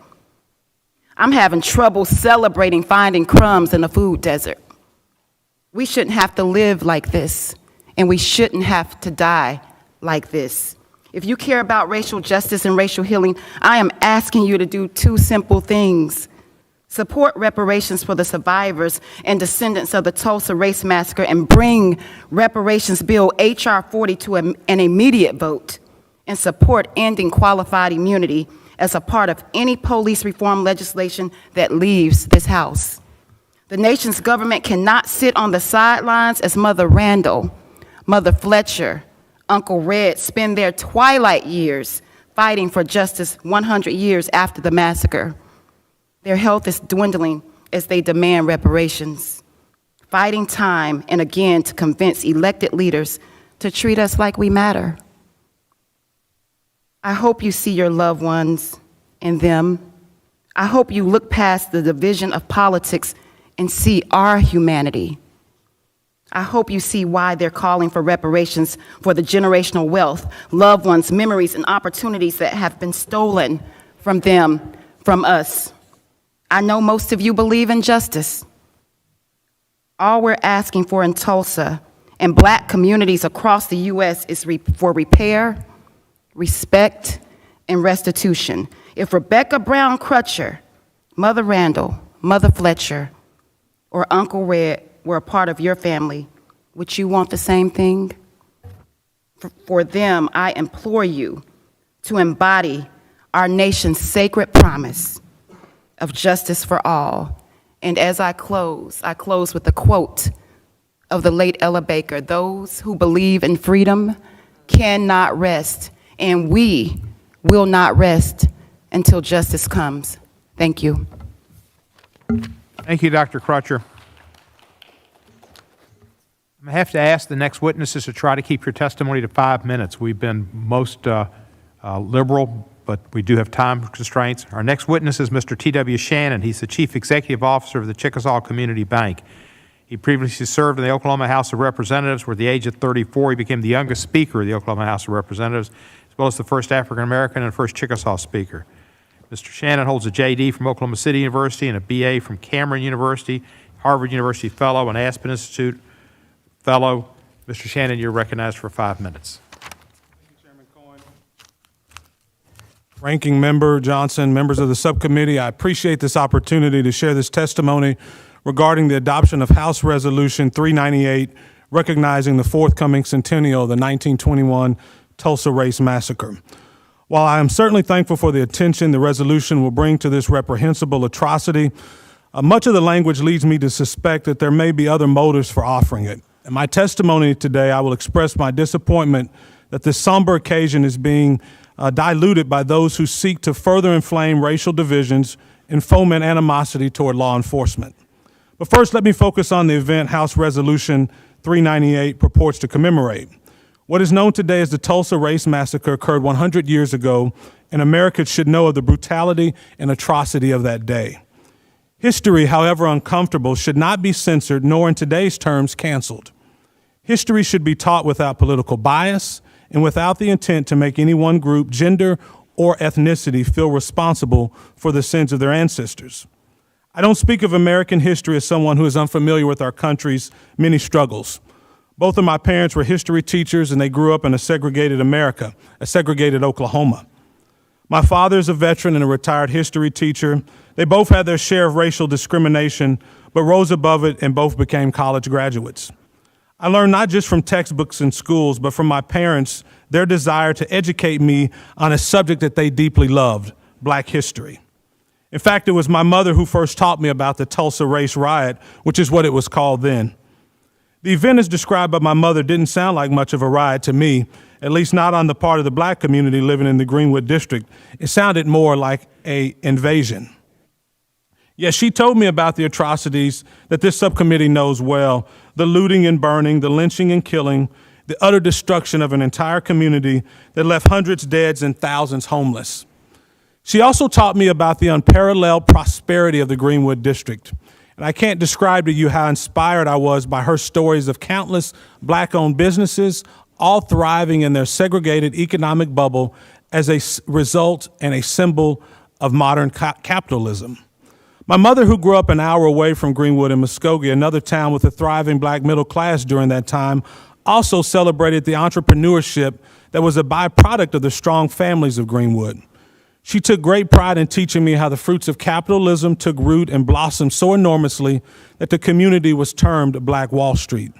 I'm having trouble celebrating finding crumbs in a food desert. We shouldn't have to live like this, and we shouldn't have to die like this. If you care about racial justice and racial healing, I am asking you to do two simple things. Support reparations for the survivors and descendants of the Tulsa Race Massacre and bring reparations bill H.R. 40 to an immediate vote, and support ending qualified immunity as a part of any police reform legislation that leaves this House. The nation's government cannot sit on the sidelines as Mother Randall, Mother Fletcher, Uncle Red spend their twilight years fighting for justice 100 years after the massacre. Their health is dwindling as they demand reparations, fighting time and again to convince elected leaders to treat us like we matter. I hope you see your loved ones in them. I hope you look past the division of politics and see our humanity. I hope you see why they're calling for reparations for the generational wealth, loved ones, memories, and opportunities that have been stolen from them, from us. I know most of you believe in justice. All we're asking for in Tulsa and Black communities across the U.S. is for repair, respect, and restitution. If Rebecca Brown Crutcher, Mother Randall, Mother Fletcher, or Uncle Red were a part of your family, would you want the same thing? For them, I implore you to embody our nation's sacred promise of justice for all. And as I close with a quote of the late Ella Baker: "Those who believe in freedom cannot rest, and we will not rest until justice comes." Thank you. Thank you, Dr. Crutcher. I have to ask the next witnesses to try to keep your testimony to 5 minutes. We've been most liberal, but we do have time constraints. Our next witness is Mr. T.W. Shannon. He's the Chief Executive Officer of the Chickasaw Community Bank. He previously served in the Oklahoma House of Representatives, where at the age of 34 he became the youngest Speaker of the Oklahoma House of Representatives, as well as the first African American and first Chickasaw Speaker. Mr. Shannon holds a J.D. from Oklahoma City University and a B.A. from Cameron University, Harvard University Fellow, and Aspen Institute Fellow. Mr. Shannon, you're recognized for 5 minutes. Chairman Cohen, Ranking Member Johnson, members of the subcommittee, I appreciate this opportunity to share this testimony regarding the adoption of House Resolution 398, recognizing the forthcoming centennial of the 1921 Tulsa Race Massacre. While I am certainly thankful for the attention the resolution will bring to this reprehensible atrocity, much of the language leads me to suspect that there may be other motives for offering it. In my testimony today, I will express my disappointment that this somber occasion is being diluted by those who seek to further inflame racial divisions and foment animosity toward law enforcement. But first, let me focus on the event House Resolution 398 purports to commemorate. What is known today as the Tulsa Race Massacre occurred 100 years ago, and America should know of the brutality and atrocity of that day. History, however uncomfortable, should not be censored, nor in today's terms canceled. History should be taught without political bias and without the intent to make any one group, gender, or ethnicity feel responsible for the sins of their ancestors. I don't speak of American history as someone who is unfamiliar with our country's many struggles. Both of my parents were history teachers, and they grew up in a segregated America, a segregated Oklahoma. My father is a veteran and a retired history teacher. They both had their share of racial discrimination, but rose above it and both became college graduates. I learned not just from textbooks and schools, but from my parents, their desire to educate me on a subject that they deeply loved, Black history. In fact, it was my mother who first taught me about the Tulsa Race Riot, which is what it was called then. The event as described by my mother didn't sound like much of a riot to me, at least not on the part of the Black community living in the Greenwood District. It sounded more like an invasion. Yet she told me about the atrocities that this subcommittee knows well: the looting and burning, the lynching and killing, the utter destruction of an entire community that left hundreds dead and thousands homeless. She also taught me about the unparalleled prosperity of the Greenwood District. And I can't describe to you how inspired I was by her stories of countless Black-owned businesses, all thriving in their segregated economic bubble as a result and a symbol of modern capitalism. My mother, who grew up an hour away from Greenwood in Muskogee, another town with a thriving black middle class during that time, also celebrated the entrepreneurship that was a byproduct of the strong families of Greenwood. She took great pride in teaching me how the fruits of capitalism took root and blossomed so enormously that the community was termed Black Wall Street.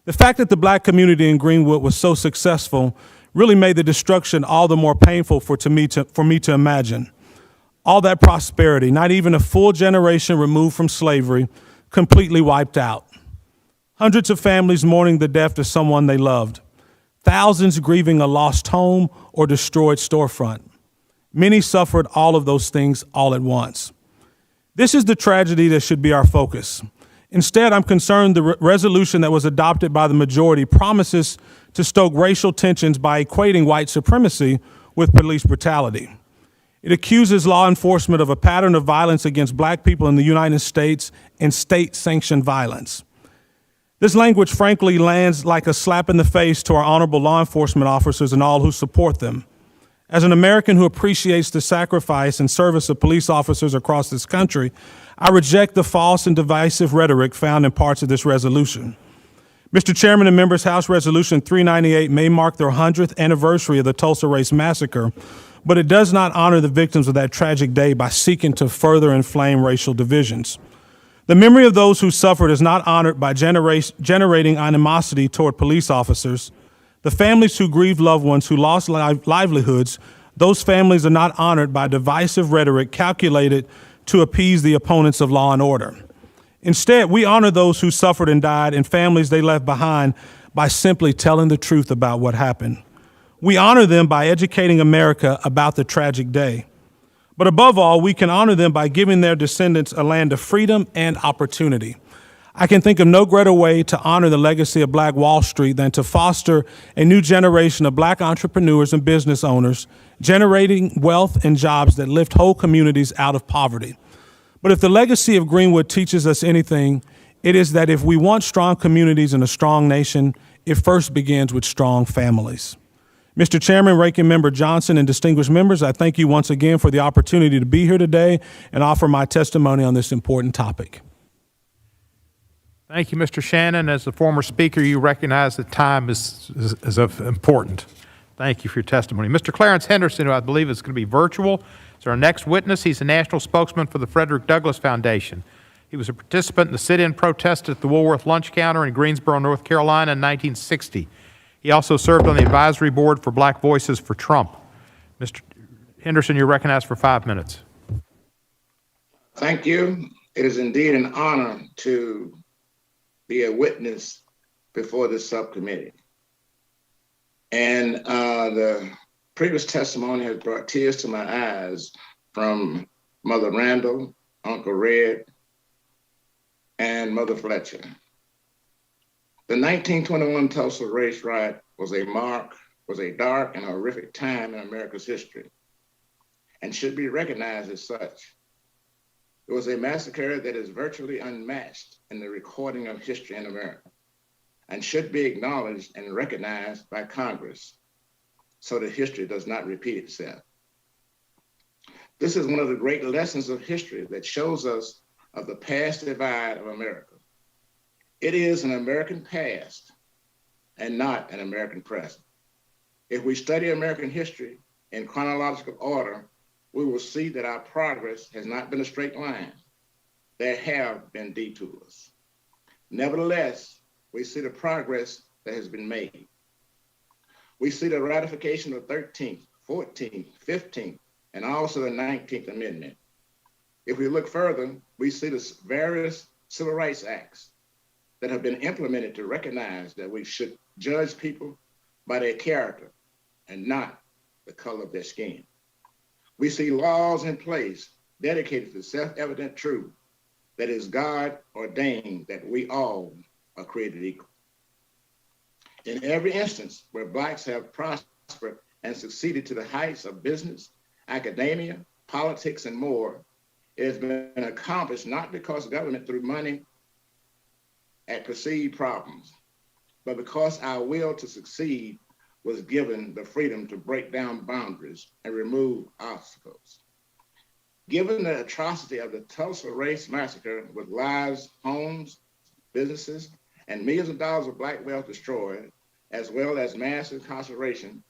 The fact that the black community in Greenwood was so successful really made the destruction all the more painful for me to imagine. All that prosperity, not even a full generation removed from slavery, completely wiped out. Hundreds of families mourning the death of someone they loved. Thousands grieving a lost home or destroyed storefront. Many suffered all of those things all at once. This is the tragedy that should be our focus. Instead, I'm concerned the resolution that was adopted by the majority promises to stoke racial tensions by equating white supremacy with police brutality. It accuses law enforcement of a pattern of violence against black people in the United States and state-sanctioned violence. This language, frankly, lands like a slap in the face to our honorable law enforcement officers and all who support them. As an American who appreciates the sacrifice and service of police officers across this country, I reject the false and divisive rhetoric found in parts of this resolution. Mr. Chairman and members, House Resolution 398 may mark the 100th anniversary of the Tulsa Race Massacre, but it does not honor the victims of that tragic day by seeking to further inflame racial divisions. The memory of those who suffered is not honored by generating animosity toward police officers. The families who grieved loved ones who lost livelihoods, those families are not honored by divisive rhetoric calculated to appease the opponents of law and order. Instead, we honor those who suffered and died and families they left behind by simply telling the truth about what happened. We honor them by educating America about the tragic day. But above all, we can honor them by giving their descendants a land of freedom and opportunity. I can think of no greater way to honor the legacy of Black Wall Street than to foster a new generation of black entrepreneurs and business owners, generating wealth and jobs that lift whole communities out of poverty. But if the legacy of Greenwood teaches us anything, it is that if we want strong communities and a strong nation, it first begins with strong families. Mr. Chairman, Ranking Member Johnson, and distinguished members, I thank you once again for the opportunity to be here today and offer my testimony on this important topic. Thank you, Mr. Shannon. As the former speaker, you recognize that time is of important. Thank you for your testimony. Mr. Clarence Henderson, who I believe is going to be virtual, is our next witness. He's a national spokesman for the Frederick Douglass Foundation. He was a participant in the sit-in protest at the Woolworth Lunch Counter in Greensboro, North Carolina in 1960. He also served on the advisory board for Black Voices for Trump. Mr. Henderson, you're recognized for 5 minutes. Thank you. It is indeed an honor to be a witness before this subcommittee. And the previous testimony has brought tears to my eyes from Mother Randall, Uncle Red, and Mother Fletcher. The 1921 Tulsa race riot was a dark and horrific time in America's history and should be recognized as such. It was a massacre that is virtually unmatched in the recording of history in America and should be acknowledged and recognized by Congress so that history does not repeat itself. This is one of the great lessons of history that shows us of the past divide of America. It is an American past and not an American present. If we study American history in chronological order, we will see that our progress has not been a straight line. There have been detours. Nevertheless, we see the progress that has been made. We see the ratification of 13th, 14th, 15th, and also the 19th Amendment. If we look further, we see the various civil rights acts that have been implemented to recognize that we should judge people by their character and not the color of their skin. We see laws in place dedicated to self-evident truth that is God ordained that we all are created equal. In every instance where Blacks have prospered and succeeded to the heights of business, academia, politics, and more, it has been accomplished not because government threw money at perceived problems, but because our will to succeed was given the freedom to break down boundaries and remove obstacles. Given the atrocity of the Tulsa race massacre with lives, homes, businesses, and millions of dollars of Black wealth destroyed, as well as mass incarceration,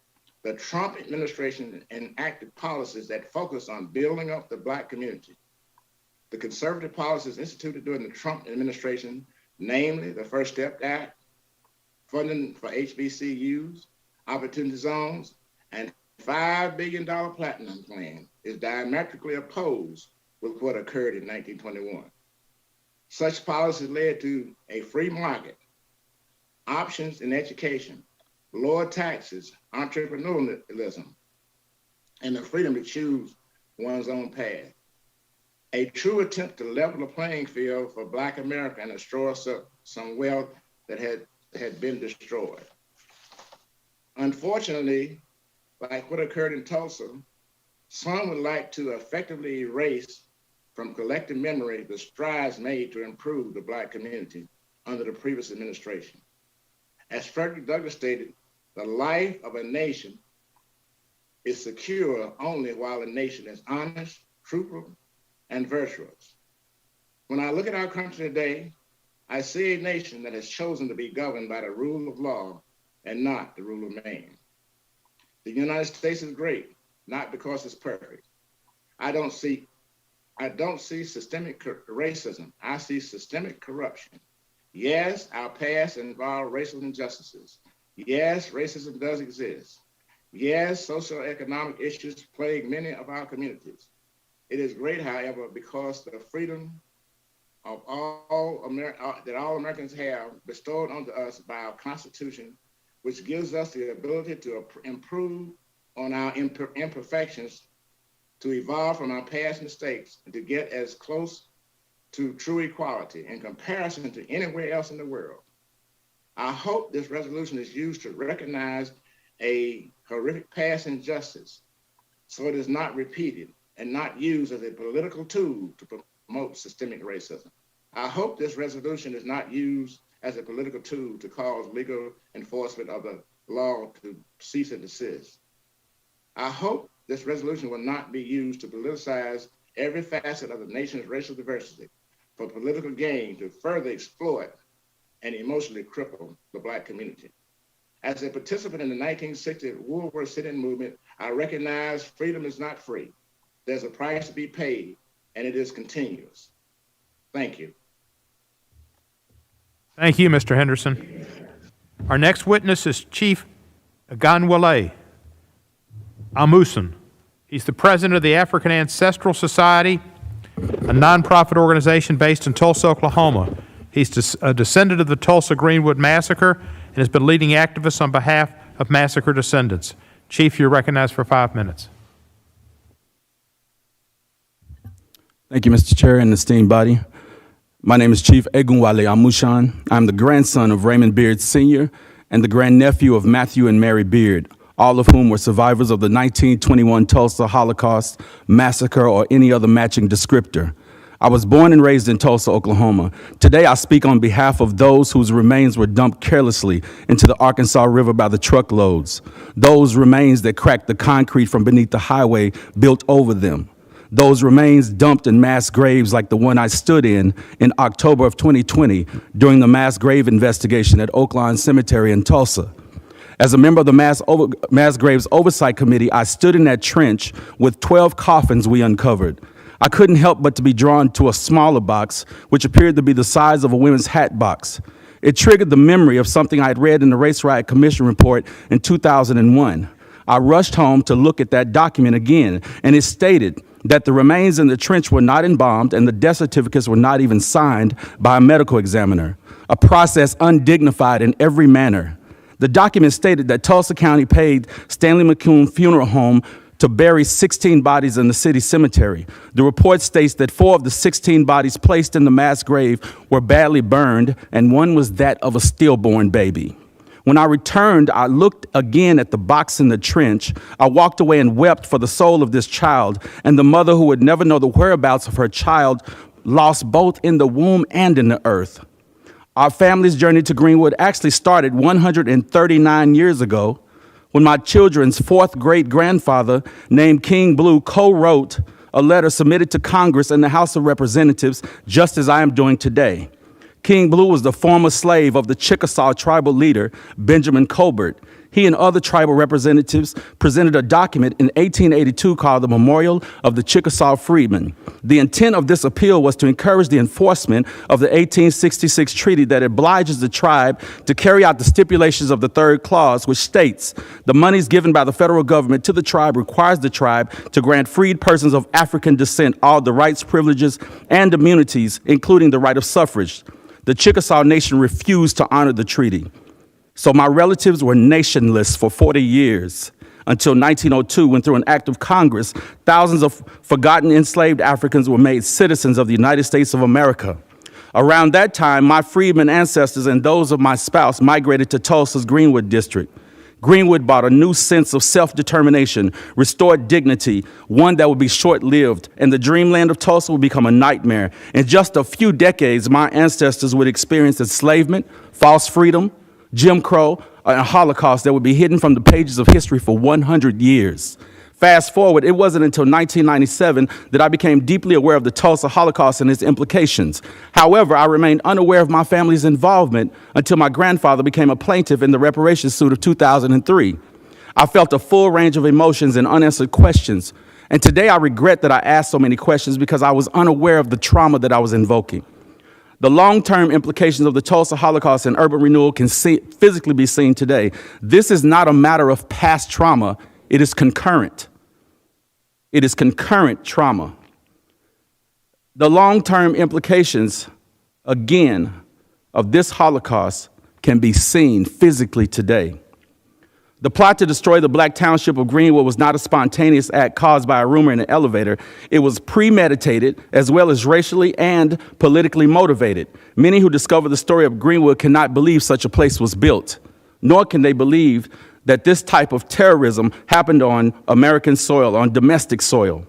the Trump administration enacted policies that focus on building up the Black community. The conservative policies instituted during the Trump administration, namely the First Step Act, funding for HBCUs, opportunity zones, and $5 billion platinum plan, is diametrically opposed with what occurred in 1921. Such policies led to a free market, options in education, lower taxes, entrepreneurialism, and the freedom to choose one's own path. A true attempt to level the playing field for Black America and restore some wealth that had been destroyed. Unfortunately, like what occurred in Tulsa, some would like to effectively erase from collective memory the strides made to improve the Black community under the previous administration. As Frederick Douglass stated, the life of a nation is secure only while a nation is honest, truthful, and virtuous. When I look at our country today, I see a nation that has chosen to be governed by the rule of law and not the rule of man. The United States is great, not because it's perfect. I don't see systemic racism. I see systemic corruption. Yes, our past involved racial injustices. Yes, racism does exist. Yes, socioeconomic issues plague many of our communities. It is great, however, because the freedom of that all Americans have bestowed onto us by our Constitution, which gives us the ability to improve on our imperfections, to evolve from our past mistakes, and to get as close to true equality in comparison to anywhere else in the world. I hope this resolution is used to recognize a horrific past injustice so it is not repeated and not used as a political tool to promote systemic racism. I hope this resolution is not used as a political tool to cause legal enforcement of the law to cease and desist. I hope this resolution will not be used to politicize every facet of the nation's racial diversity for political gain to further exploit and emotionally cripple the Black community. As a participant in the 1960 Woolworth sit-in movement, I recognize freedom is not free. There's a price to be paid, and it is continuous. Thank you. Thank you, Mr. Henderson. Our next witness is Chief Ganwale Amusan. He's the president of the African Ancestral Society, a nonprofit organization based in Tulsa, Oklahoma. He's a descendant of the Tulsa-Greenwood Massacre and has been leading activists on behalf of massacre descendants. Chief, you're recognized for 5 minutes. Thank you, Mr. Chair and esteemed body. My name is Chief Egunwale Amushan. I'm the grandson of Raymond Beard Sr. and the grandnephew of Matthew and Mary Beard, all of whom were survivors of the 1921 Tulsa Holocaust massacre or any other matching descriptor. I was born and raised in Tulsa, Oklahoma. Today, I speak on behalf of those whose remains were dumped carelessly into the Arkansas River by the truckloads, those remains that cracked the concrete from beneath the highway built over them, those remains dumped in mass graves like the one I stood in October of 2020 during the mass grave investigation at Oaklawn Cemetery in Tulsa. As a member of the Mass Graves Oversight Committee, I stood in that trench with 12 coffins we uncovered. I couldn't help but to be drawn to a smaller box, which appeared to be the size of a women's hat box. It triggered the memory of something I had read in the Race Riot Commission report in 2001. I rushed home to look at that document again, and it stated that the remains in the trench were not embalmed and the death certificates were not even signed by a medical examiner, a process undignified in every manner. The document stated that Tulsa County paid Stanley McCune Funeral Home to bury 16 bodies in the city cemetery. The report states that 4 of the 16 bodies placed in the mass grave were badly burned, and one was that of a stillborn baby. When I returned, I looked again at the box in the trench. I walked away and wept for the soul of this child and the mother who would never know the whereabouts of her child, lost both in the womb and in the earth. Our family's journey to Greenwood actually started 139 years ago when my children's 4th great-grandfather named King Blue co-wrote a letter submitted to Congress and the House of Representatives, just as I am doing today. King Blue was the former slave of the Chickasaw tribal leader, Benjamin Colbert. He and other tribal representatives presented a document in 1882 called the Memorial of the Chickasaw Freedmen. The intent of this appeal was to encourage the enforcement of the 1866 treaty that obliges the tribe to carry out the stipulations of the third clause, which states the monies given by the federal government to the tribe requires the tribe to grant freed persons of African descent all the rights, privileges, and immunities, including the right of suffrage. The Chickasaw Nation refused to honor the treaty. So my relatives were nationless for 40 years until 1902, when through an act of Congress, thousands of forgotten enslaved Africans were made citizens of the United States of America. Around that time, my freedmen ancestors and those of my spouse migrated to Tulsa's Greenwood District. Greenwood brought a new sense of self-determination, restored dignity, one that would be short-lived, and the dreamland of Tulsa would become a nightmare. In just a few decades, my ancestors would experience enslavement, false freedom, Jim Crow, and a Holocaust that would be hidden from the pages of history for 100 years. Fast forward, it wasn't until 1997 that I became deeply aware of the Tulsa Holocaust and its implications. However, I remained unaware of my family's involvement until my grandfather became a plaintiff in the reparations suit of 2003. I felt a full range of emotions and unanswered questions. And today I regret that I asked so many questions because I was unaware of the trauma that I was invoking. The long-term implications of the Tulsa Holocaust and urban renewal can physically be seen today. This is not a matter of past trauma. It is concurrent. It is concurrent trauma. The long-term implications, again, of this Holocaust can be seen physically today. The plot to destroy the black township of Greenwood was not a spontaneous act caused by a rumor in an elevator. It was premeditated as well as racially and politically motivated. Many who discover the story of Greenwood cannot believe such a place was built, nor can they believe that this type of terrorism happened on American soil, on domestic soil.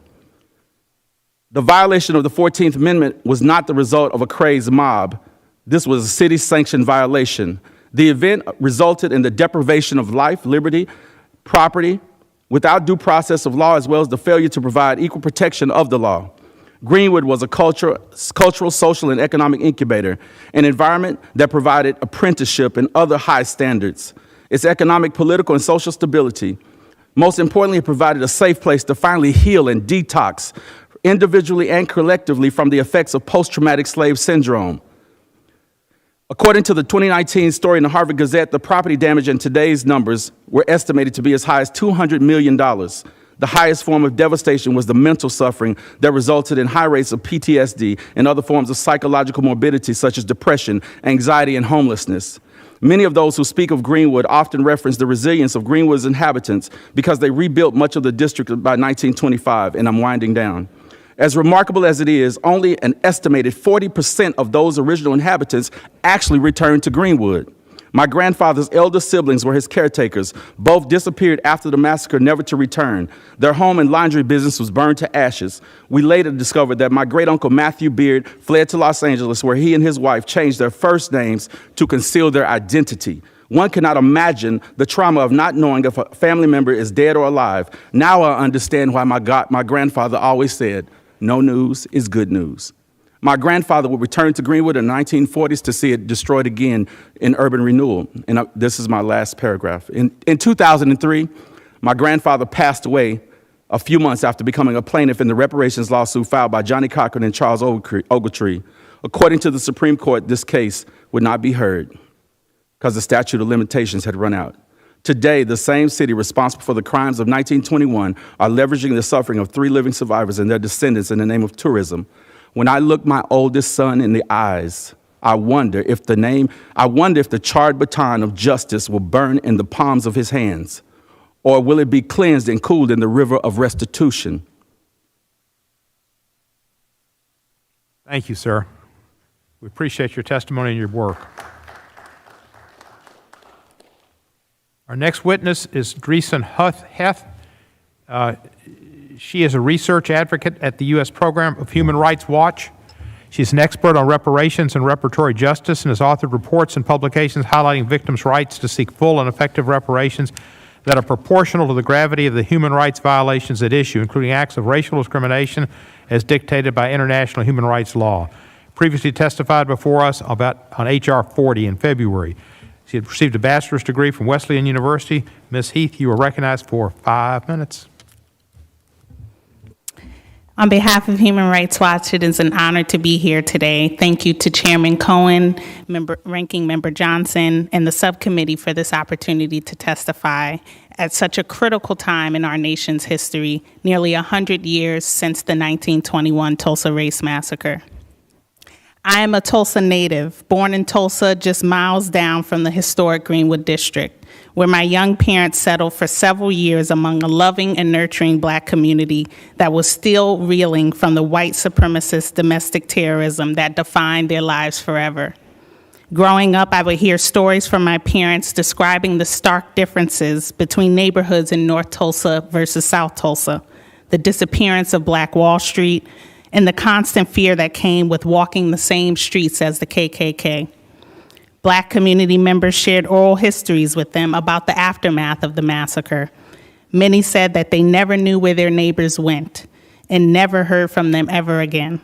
The violation of the 14th Amendment was not the result of a crazed mob. This was a city-sanctioned violation. The event resulted in the deprivation of life, liberty, property, without due process of law, as well as the failure to provide equal protection of the law. Greenwood was a cultural, social, and economic incubator, an environment that provided apprenticeship and other high standards. Its economic, political, and social stability. Most importantly, it provided a safe place to finally heal and detox, individually and collectively, from the effects of post-traumatic slave syndrome. According to the 2019 story in the Harvard Gazette, the property damage in today's numbers were estimated to be as high as $200 million. The highest form of devastation was the mental suffering that resulted in high rates of PTSD and other forms of psychological morbidity such as depression, anxiety, and homelessness. Many of those who speak of Greenwood often reference the resilience of Greenwood's inhabitants because they rebuilt much of the district by 1925, and I'm winding down. As remarkable as it is, only an estimated 40% of those original inhabitants actually returned to Greenwood. My grandfather's elder siblings were his caretakers. Both disappeared after the massacre, never to return. Their home and laundry business was burned to ashes. We later discovered that my great-uncle Matthew Beard fled to Los Angeles, where he and his wife changed their first names to conceal their identity. One cannot imagine the trauma of not knowing if a family member is dead or alive. Now I understand why my grandfather always said, "No news is good news." My grandfather would return to Greenwood in the 1940s to see it destroyed again in urban renewal. And this is my last paragraph. In 2003, my grandfather passed away a few months after becoming a plaintiff in the reparations lawsuit filed by Johnny Cochran and Charles Ogletree. According to the Supreme Court, this case would not be heard because the statute of limitations had run out. Today, the same city responsible for the crimes of 1921 are leveraging the suffering of 3 living survivors and their descendants in the name of tourism. When I look my oldest son in the eyes, I wonder if the charred baton of justice will burn in the palms of his hands, or will it be cleansed and cooled in the river of restitution? Thank you, sir. We appreciate your testimony and your work. Our next witness is Dreesen Heth. She is a research advocate at the U.S. Program of Human Rights Watch. She's an expert on reparations and reparatory justice and has authored reports and publications highlighting victims' rights to seek full and effective reparations. that are proportional to the gravity of the human rights violations at issue, including acts of racial discrimination as dictated by international human rights law. Previously testified before us on H.R. 40 in February. She had received a bachelor's degree from Wesleyan University. Ms. Heath, you are recognized for 5 minutes. On behalf of Human Rights Watch, it is an honor to be here today. Thank you to Chairman Cohen, Ranking Member Johnson, and the subcommittee for this opportunity to testify at such a critical time in our nation's history, nearly 100 years since the 1921 Tulsa Race Massacre. I am a Tulsa native, born in Tulsa, just miles down from the historic Greenwood District, where my young parents settled for several years among a loving and nurturing Black community that was still reeling from the white supremacist domestic terrorism that defined their lives forever. Growing up, I would hear stories from my parents describing the stark differences between neighborhoods in North Tulsa versus South Tulsa, the disappearance of Black Wall Street, and the constant fear that came with walking the same streets as the KKK. Black community members shared oral histories with them about the aftermath of the massacre. Many said that they never knew where their neighbors went and never heard from them ever again.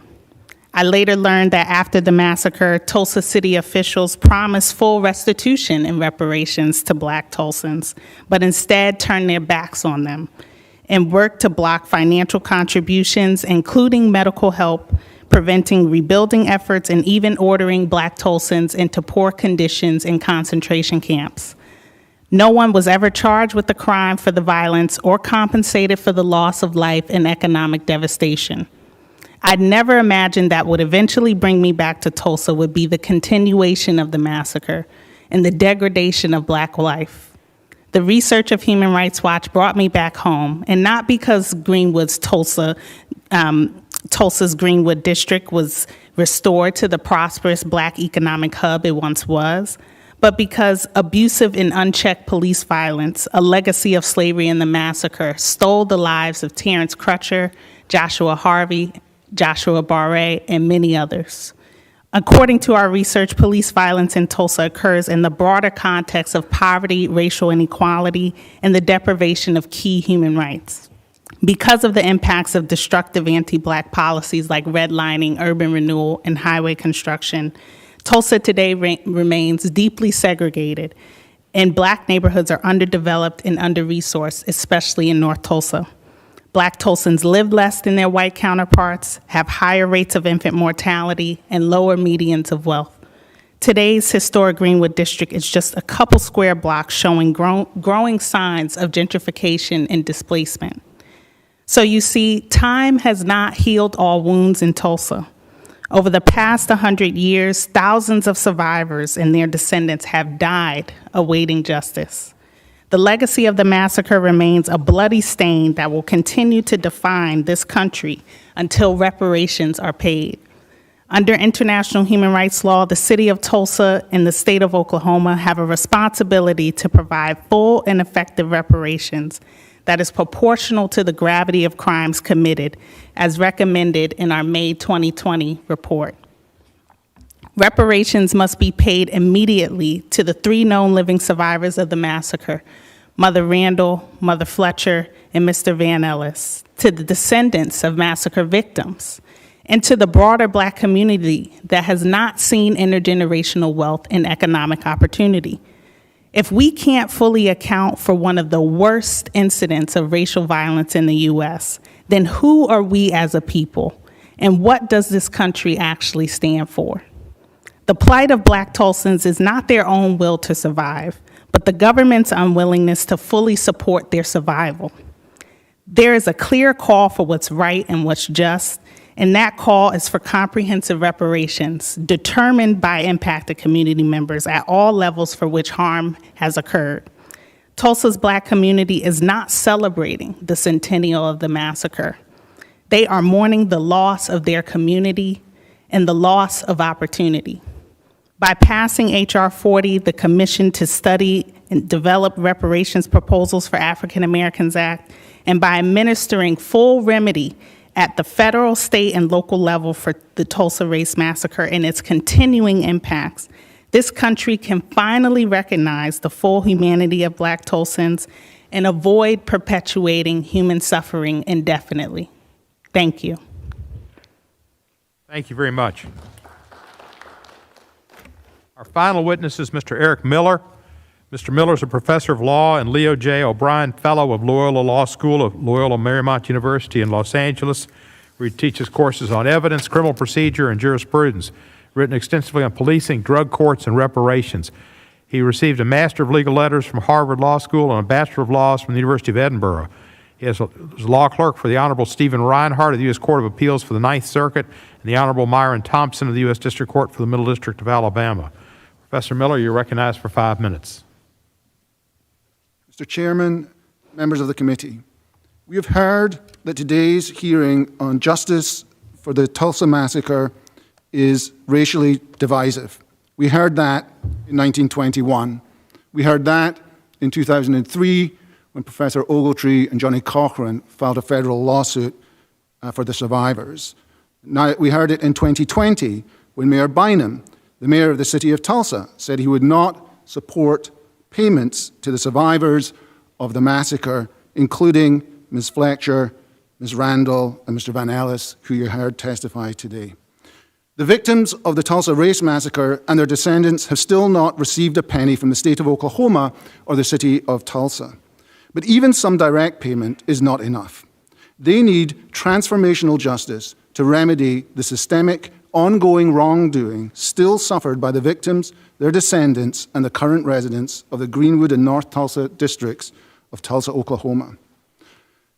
I later learned that after the massacre, Tulsa city officials promised full restitution and reparations to Black Tulsans, but instead turned their backs on them and worked to block financial contributions, including medical help, preventing rebuilding efforts, and even ordering Black Tulsans into poor conditions in concentration camps. No one was ever charged with the crime for the violence or compensated for the loss of life and economic devastation. I'd never imagined that what eventually bring me back to Tulsa would be the continuation of the massacre and the degradation of Black life. The research of Human Rights Watch brought me back home, and not because Tulsa's Greenwood District was restored to the prosperous Black economic hub it once was, but because abusive and unchecked police violence, a legacy of slavery and the massacre, stole the lives of Terrence Crutcher, Joshua Harvey, Joshua Barre, and many others. According to our research, police violence in Tulsa occurs in the broader context of poverty, racial inequality, and the deprivation of key human rights. Because of the impacts of destructive anti-Black policies like redlining, urban renewal, and highway construction, Tulsa today remains deeply segregated, and Black neighborhoods are underdeveloped and under-resourced, especially in North Tulsa. Black Tulsans live less than their white counterparts, have higher rates of infant mortality, and lower medians of wealth. Today's historic Greenwood District is just a couple square blocks showing growing signs of gentrification and displacement. So you see, time has not healed all wounds in Tulsa. Over the past 100 years, thousands of survivors and their descendants have died awaiting justice. The legacy of the massacre remains a bloody stain that will continue to define this country until reparations are paid. Under international human rights law, the city of Tulsa and the state of Oklahoma have a responsibility to provide full and effective reparations that is proportional to the gravity of crimes committed, as recommended in our May 2020 report. Reparations must be paid immediately to the 3 known living survivors of the massacre, Mother Randall, Mother Fletcher, and Mr. Van Ellis, to the descendants of massacre victims, and to the broader Black community that has not seen intergenerational wealth and economic opportunity. If we can't fully account for one of the worst incidents of racial violence in the U.S., then who are we as a people, and what does this country actually stand for? The plight of Black Tulsans is not their own will to survive, but the government's unwillingness to fully support their survival. There is a clear call for what's right and what's just, and that call is for comprehensive reparations determined by impacted community members at all levels for which harm has occurred. Tulsa's Black community is not celebrating the centennial of the massacre. They are mourning the loss of their community and the loss of opportunity. By passing H.R. 40, the Commission to Study and Develop Reparations Proposals for African Americans Act, and by administering full remedy at the federal, state, and local level for the Tulsa Race Massacre and its continuing impacts, this country can finally recognize the full humanity of Black Tulsans and avoid perpetuating human suffering indefinitely. Thank you. Thank you very much. Our final witness is Mr. Eric Miller. Mr. Miller is a professor of law and Leo J. O'Brien Fellow of Loyola Law School of Loyola Marymount University in Los Angeles, where he teaches courses on evidence, criminal procedure, and jurisprudence, written extensively on policing, drug courts, and reparations. He received a Master of Legal Letters from Harvard Law School and a Bachelor of Laws from the University of Edinburgh. He was a law clerk for the Honorable Stephen Reinhardt of the U.S. Court of Appeals for the Ninth Circuit and the Honorable Myron Thompson of the U.S. District Court for the Middle District of Alabama. Professor Miller, you're recognized for 5 minutes. Mr. Chairman, members of the committee, we have heard that today's hearing on justice for the Tulsa Massacre is racially divisive. We heard that in 1921. We heard that in 2003 when Professor Ogletree and Johnny Cochran filed a federal lawsuit for the survivors. Now, we heard it in 2020 when Mayor Bynum, the mayor of the city of Tulsa, said he would not support payments to the survivors of the massacre, including Ms. Fletcher, Ms. Randall, and Mr. Van Ellis, who you heard testify today. The victims of the Tulsa Race Massacre and their descendants have still not received a penny from the state of Oklahoma or the city of Tulsa. But even some direct payment is not enough. They need transformational justice to remedy the systemic, ongoing wrongdoing still suffered by the victims, their descendants, and the current residents of the Greenwood and North Tulsa districts of Tulsa, Oklahoma.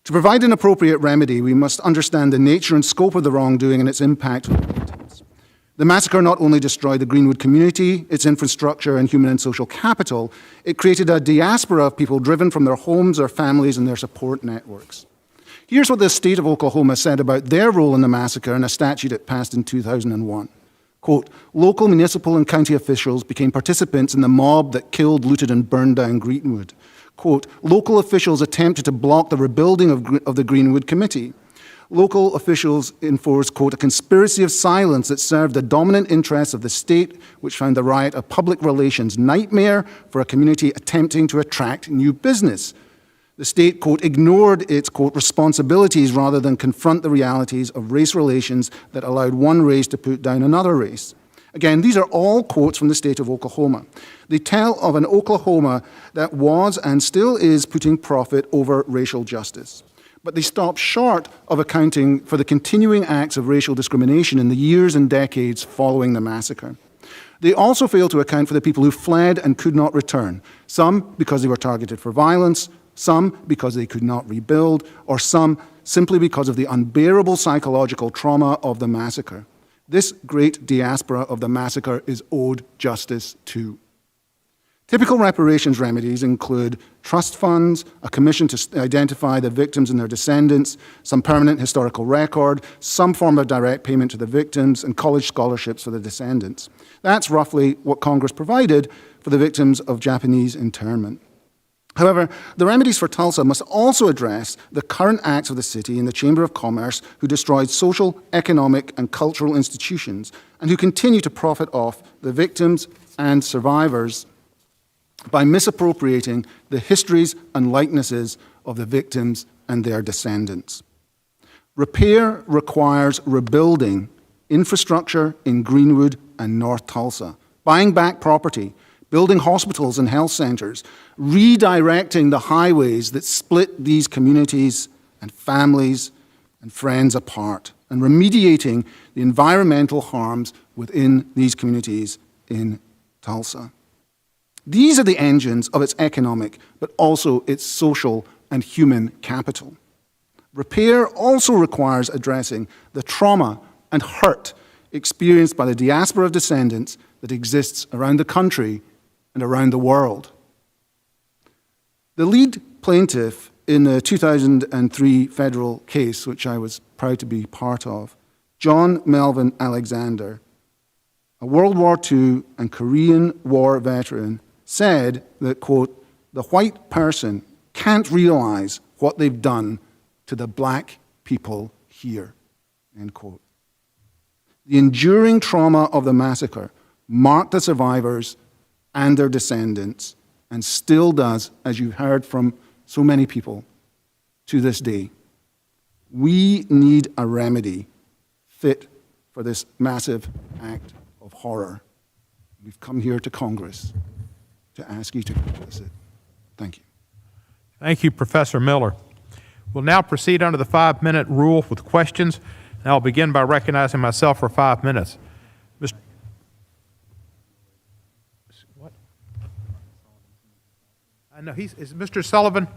To provide an appropriate remedy, we must understand the nature and scope of the wrongdoing and its impact on the victims. The massacre not only destroyed the Greenwood community, its infrastructure, and human and social capital, it created a diaspora of people driven from their homes, their families, and their support networks. Here's what the state of Oklahoma said about their role in the massacre in a statute it passed in 2001. Quote, local, municipal, and county officials became participants in the mob that killed, looted, and burned down Greenwood. Quote, local officials attempted to block the rebuilding of the Greenwood Committee. Local officials enforced, quote, a conspiracy of silence that served the dominant interests of the state, which found the riot a public relations nightmare for a community attempting to attract new business. The state, quote, ignored its, quote, responsibilities rather than confront the realities of race relations that allowed one race to put down another race. Again, these are all quotes from the state of Oklahoma. They tell of an Oklahoma that was and still is putting profit over racial justice. But they stop short of accounting for the continuing acts of racial discrimination in the years and decades following the massacre. They also fail to account for the people who fled and could not return, some because they were targeted for violence, some because they could not rebuild, or some simply because of the unbearable psychological trauma of the massacre. This great diaspora of the massacre is owed justice to. Typical reparations remedies include trust funds, a commission to identify the victims and their descendants, some permanent historical record, some form of direct payment to the victims, and college scholarships for the descendants. That's roughly what Congress provided for the victims of Japanese internment. However, the remedies for Tulsa must also address the current acts of the city and the Chamber of Commerce who destroyed social, economic, and cultural institutions and who continue to profit off the victims and survivors by misappropriating the histories and likenesses of the victims and their descendants. Repair requires rebuilding infrastructure in Greenwood and North Tulsa, buying back property, building hospitals and health centers, redirecting the highways that split these communities and families and friends apart, and remediating the environmental harms within these communities in Tulsa. These are the engines of its economic, but also its social and human capital. Repair also requires addressing the trauma and hurt experienced by the diaspora of descendants that exists around the country and around the world. The lead plaintiff in the 2003 federal case, which I was proud to be part of, John Melvin Alexander, a World War II and Korean War veteran, said that, quote, the white person can't realize what they've done to the black people here, end quote. The enduring trauma of the massacre marked the survivors and their descendants, and still does, as you heard from so many people to this day. We need a remedy fit for this massive act of horror. We've come here to Congress to ask you to pass it. Thank you. Thank you, Professor Miller. We'll now proceed under the 5-minute rule with questions, and I'll begin by recognizing myself for 5 minutes. Mr. What? I know is Mr. Sullivan,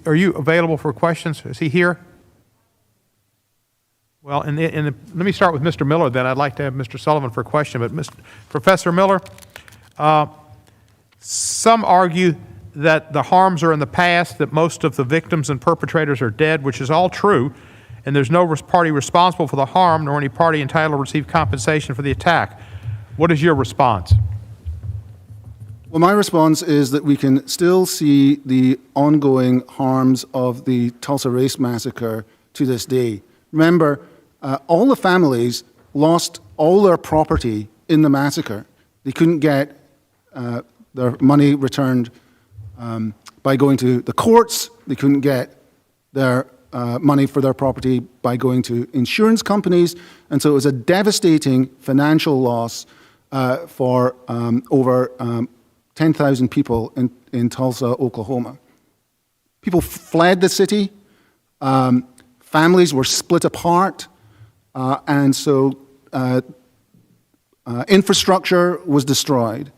are you available for questions? Is he here? Well, let me start with Mr. Miller then. I'd like to have Mr. Sullivan for a question, but Professor Miller, some argue that the harms are in the past, that most of the victims and perpetrators are dead, which is all true, and there's no party responsible for the harm, nor any party entitled to receive compensation for the attack. What is your response? Well, my response is that we can still see the ongoing harms of the Tulsa Race Massacre to this day. Remember, all the families lost all their property in the massacre. They couldn't get their money returned by going to the courts. They couldn't get their money for their property by going to insurance companies. And so it was a devastating financial loss for over 10,000 people in Tulsa, Oklahoma. People fled the city. Families were split apart. And so infrastructure was destroyed.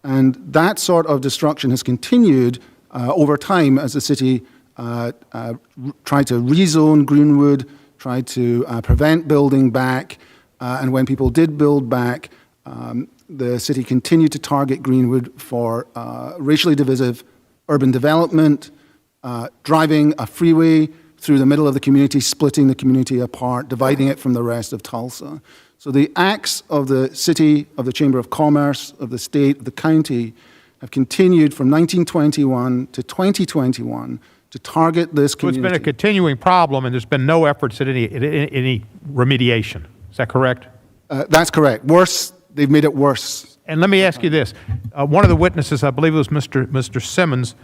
And that sort of destruction has continued over time as the city tried to rezone Greenwood, tried to prevent building back. And when people did build back, the city continued to target Greenwood for racially divisive urban development, driving a freeway through the middle of the community, splitting the community apart, dividing it from the rest of Tulsa. So the acts of the city, of the Chamber of Commerce, of the state, of the county, have continued from 1921 to 2021 to target this community. So it's been a continuing problem, and there's been no efforts at any remediation. Is that correct? That's correct. Worse, they've made it worse. And let me ask you this. One of the witnesses, I believe it was Mr. Simmons,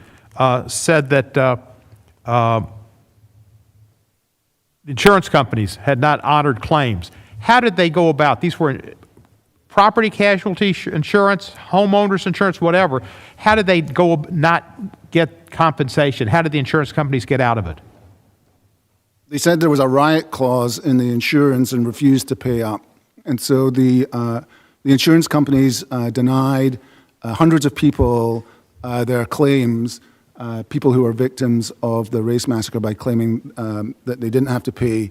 said that insurance companies had not honored claims. How did they go about? These were property casualty insurance, homeowners insurance, whatever. How did they go not get compensation? How did the insurance companies get out of it? They said there was a riot clause in the insurance and refused to pay up. And so the insurance companies denied hundreds of people their claims, people who were victims of the race massacre, by claiming that they didn't have to pay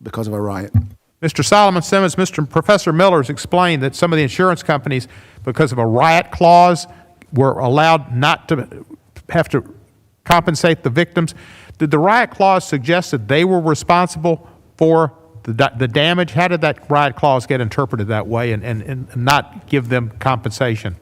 because of a riot. Mr. Solomon Simmons, Professor Miller has explained that some of the insurance companies, because of a riot clause, were allowed not to have to compensate the victims. Did the riot clause suggest that they were responsible for the damage? How did that riot clause get interpreted that way and not give them compensation?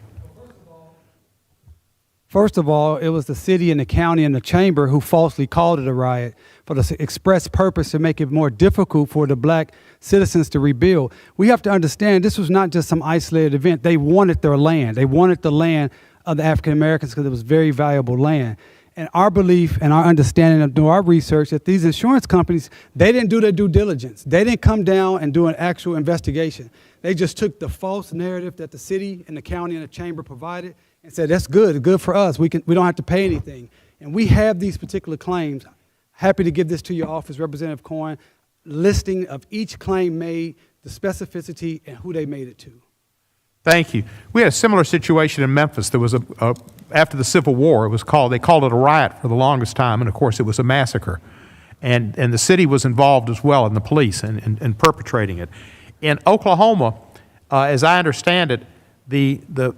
First of all, it was the city and the county and the chamber who falsely called it a riot for the express purpose to make it more difficult for the black citizens to rebuild. We have to understand this was not just some isolated event. They wanted their land. They wanted the land of the African Americans because it was very valuable land. And our belief and our understanding of doing our research that these insurance companies, they didn't do their due diligence. They didn't come down and do an actual investigation. They just took the false narrative that the city and the county and the chamber provided and said, that's good for us. We don't have to pay anything. And we have these particular claims. Happy to give this to your office, Representative Cohen, listing of each claim made, the specificity, and who they made it to. Thank you. We had a similar situation in Memphis. There was after the Civil War, they called it a riot for the longest time, and of course it was a massacre. And the city was involved as well, and the police, in perpetrating it. In Oklahoma, as I understand it, the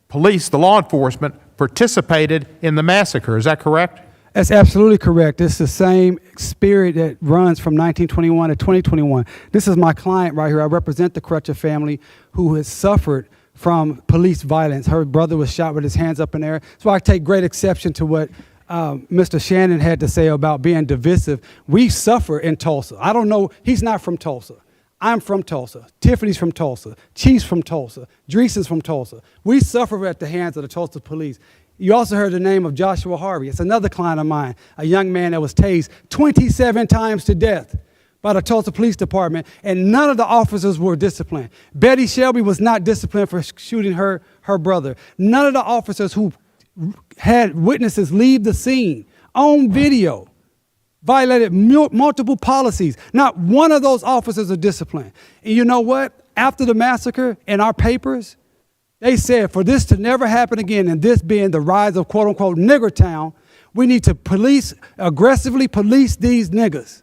police, the law enforcement, participated in the massacre. Is that correct? That's absolutely correct. It's the same spirit that runs from 1921 to 2021. This is my client right here. I represent the Crutcher family who has suffered from police violence. Her brother was shot with his hands up in the air. So I take great exception to what Mr. Shannon had to say about being divisive. We suffer in Tulsa. I don't know. He's not from Tulsa. I'm from Tulsa. Tiffany's from Tulsa. Chief's from Tulsa. Dreesen's from Tulsa. We suffer at the hands of the Tulsa police. You also heard the name of Joshua Harvey. It's another client of mine, a young man that was tased 27 times to death by the Tulsa Police Department, and none of the officers were disciplined. Betty Shelby was not disciplined for shooting her brother. None of the officers who had witnesses leave the scene on video violated multiple policies. Not one of those officers are disciplined. And you know what? After the massacre, in our papers, they said for this to never happen again, and this being the rise of quote-unquote nigger town, we need to aggressively police these niggers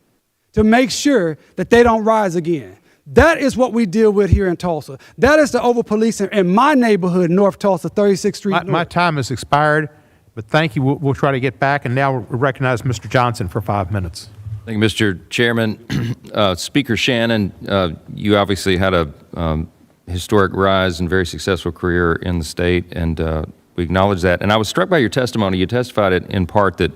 to make sure that they don't rise again. That is what we deal with here in Tulsa. That is the over-policing in my neighborhood, North Tulsa, 36th Street North. My time has expired, but thank you. We'll try to get back, and now we'll recognize Mr. Johnson for 5 minutes. Thank you, Mr. Chairman. Speaker Shannon, you obviously had a historic rise and very successful career in the state, and we acknowledge that. And I was struck by your testimony. You testified in part that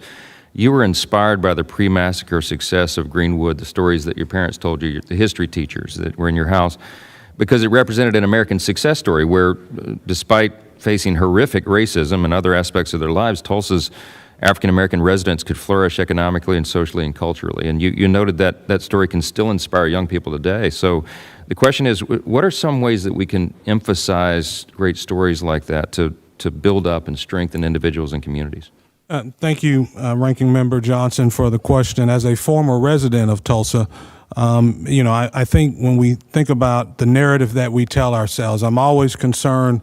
you were inspired by the pre-massacre success of Greenwood, the stories that your parents told you, the history teachers that were in your house, because it represented an American success story where, despite facing horrific racism and other aspects of their lives, Tulsa's African-American residents could flourish economically and socially and culturally. And you noted that that story can still inspire young people today. So the question is, what are some ways that we can emphasize great stories like that to build up and strengthen individuals and communities? Thank you, Ranking Member Johnson, for the question. As a former resident of Tulsa, I think when we think about the narrative that we tell ourselves, I'm always concerned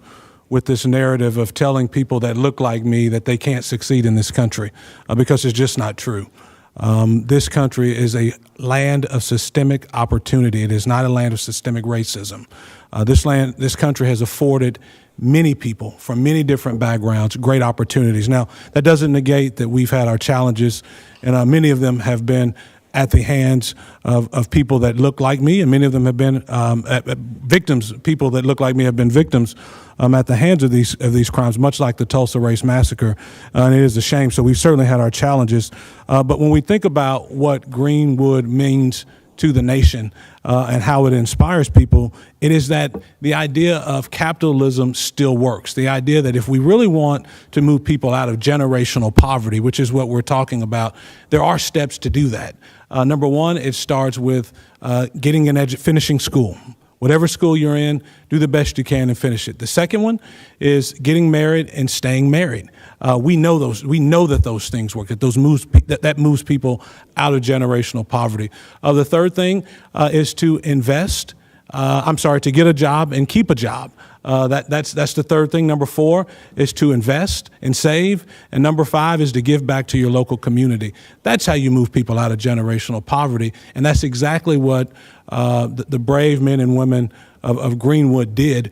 with this narrative of telling people that look like me that they can't succeed in this country, because it's just not true. This country is a land of systemic opportunity. It is not a land of systemic racism. This country has afforded many people from many different backgrounds great opportunities. Now, that doesn't negate that we've had our challenges, and many of them have been at the hands of people that look like me, and many of them have been victims. People that look like me have been victims at the hands of these crimes, much like the Tulsa Race Massacre, and it is a shame. So we've certainly had our challenges. But when we think about what Greenwood means to the nation and how it inspires people, it is that the idea of capitalism still works. The idea that if we really want to move people out of generational poverty, which is what we're talking about, there are steps to do that. Number one, it starts with finishing school. Whatever school you're in, do the best you can and finish it. The second one is getting married and staying married. We know that those things work. That moves people out of generational poverty. The third thing is to invest. To get a job and keep a job. That's the third thing. Number 4 is to invest and save. And number 5 is to give back to your local community. That's how you move people out of generational poverty. And that's exactly what the brave men and women of Greenwood did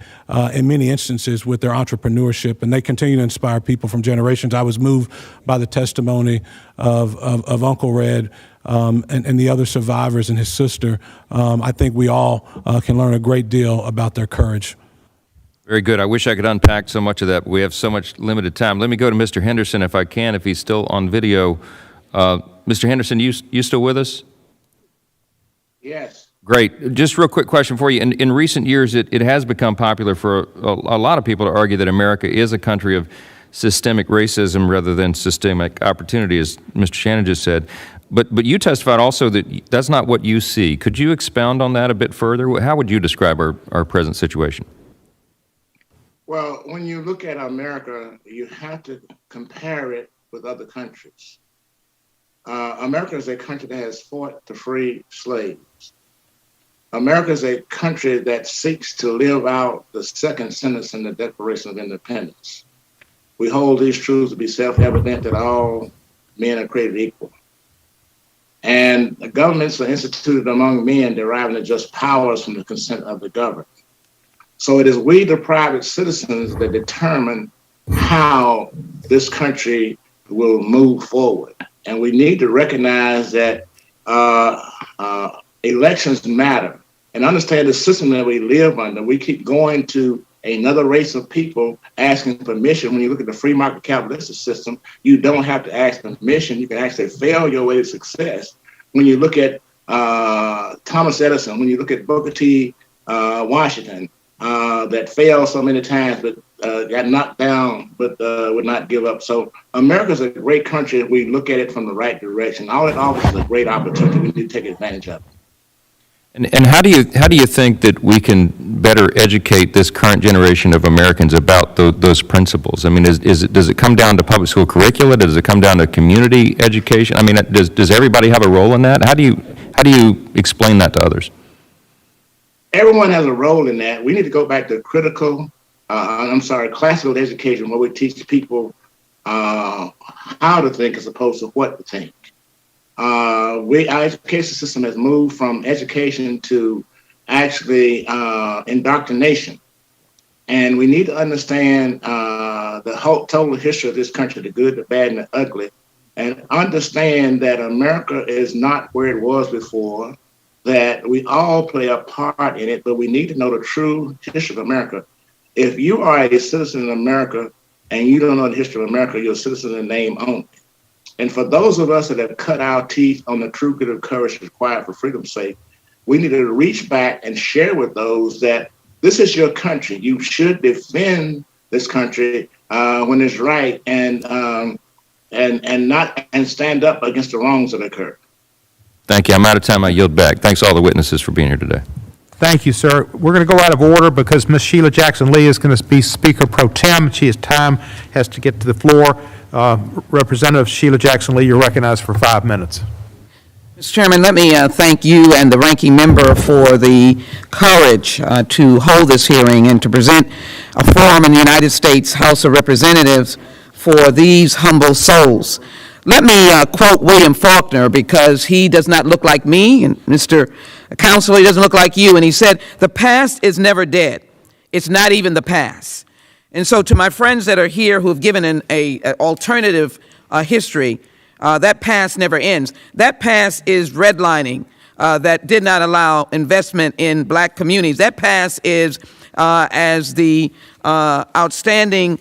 in many instances with their entrepreneurship, and they continue to inspire people from generations. I was moved by the testimony of Uncle Red and the other survivors and his sister. I think we all can learn a great deal about their courage. Very good. I wish I could unpack so much of that, but we have so much limited time. Let me go to Mr. Henderson if I can, if he's still on video. Mr. Henderson, you still with us? Yes. Great. Just real quick question for you. In recent years, it has become popular for a lot of people to argue that America is a country of systemic racism rather than systemic opportunity, as Mr. Shannon just said. But you testified also that that's not what you see. Could you expound on that a bit further? How would you describe our present situation? Well, when you look at America, you have to compare it with other countries. America is a country that has fought to free slaves. America is a country that seeks to live out the second sentence in the Declaration of Independence. We hold these truths to be self-evident that all men are created equal. And the governments are instituted among men deriving the just powers from the consent of the governed. So it is we, the private citizens, that determine how this country will move forward. And we need to recognize that elections matter and understand the system that we live under. We keep going to another race of people asking permission. When you look at the free market capitalistic system, you don't have to ask permission. You can actually fail your way to success. When you look at Thomas Edison, when you look at Booker T. Washington, that failed so many times, but got knocked down, but would not give up. So America's a great country if we look at it from the right direction. All it offers is a great opportunity. We need to take advantage of it. And how do you think that we can better educate this current generation of Americans about those principles? I mean, does it come down to public school curricula? Does it come down to community education? I mean, does everybody have a role in that? How do you explain that to others? Everyone has a role in that. We need to go back to classical education, where we teach people how to think as opposed to what to think. Our education system has moved from education to actually indoctrination. And we need to understand the whole total history of this country, the good, the bad, and the ugly, and understand that America is not where it was before, that we all play a part in it, but we need to know the true history of America. If you are a citizen in America and you don't know the history of America, you're a citizen in name only. And for those of us that have cut our teeth on the true good of courage required for freedom's sake, we need to reach back and share with those that this is your country. You should defend this country when it's right, and stand up against the wrongs that occur. Thank you. I'm out of time. I yield back. Thanks to all the witnesses for being here today. Thank you, sir. We're going to go out of order because Ms. Sheila Jackson Lee is going to be Speaker Pro Tem. She has to get to the floor. Representative Sheila Jackson Lee, you're recognized for 5 minutes. Mr. Chairman, let me thank you and the ranking member for the courage to hold this hearing and to present a forum in the United States House of Representatives for these humble souls. Let me quote William Faulkner, because he does not look like me, and Mr. Counselor, he doesn't look like you, and he said, "The past is never dead. It's not even the past." And so to my friends that are here who have given an alternative history, that past never ends. That past is redlining that did not allow investment in black communities. That past is, as the outstanding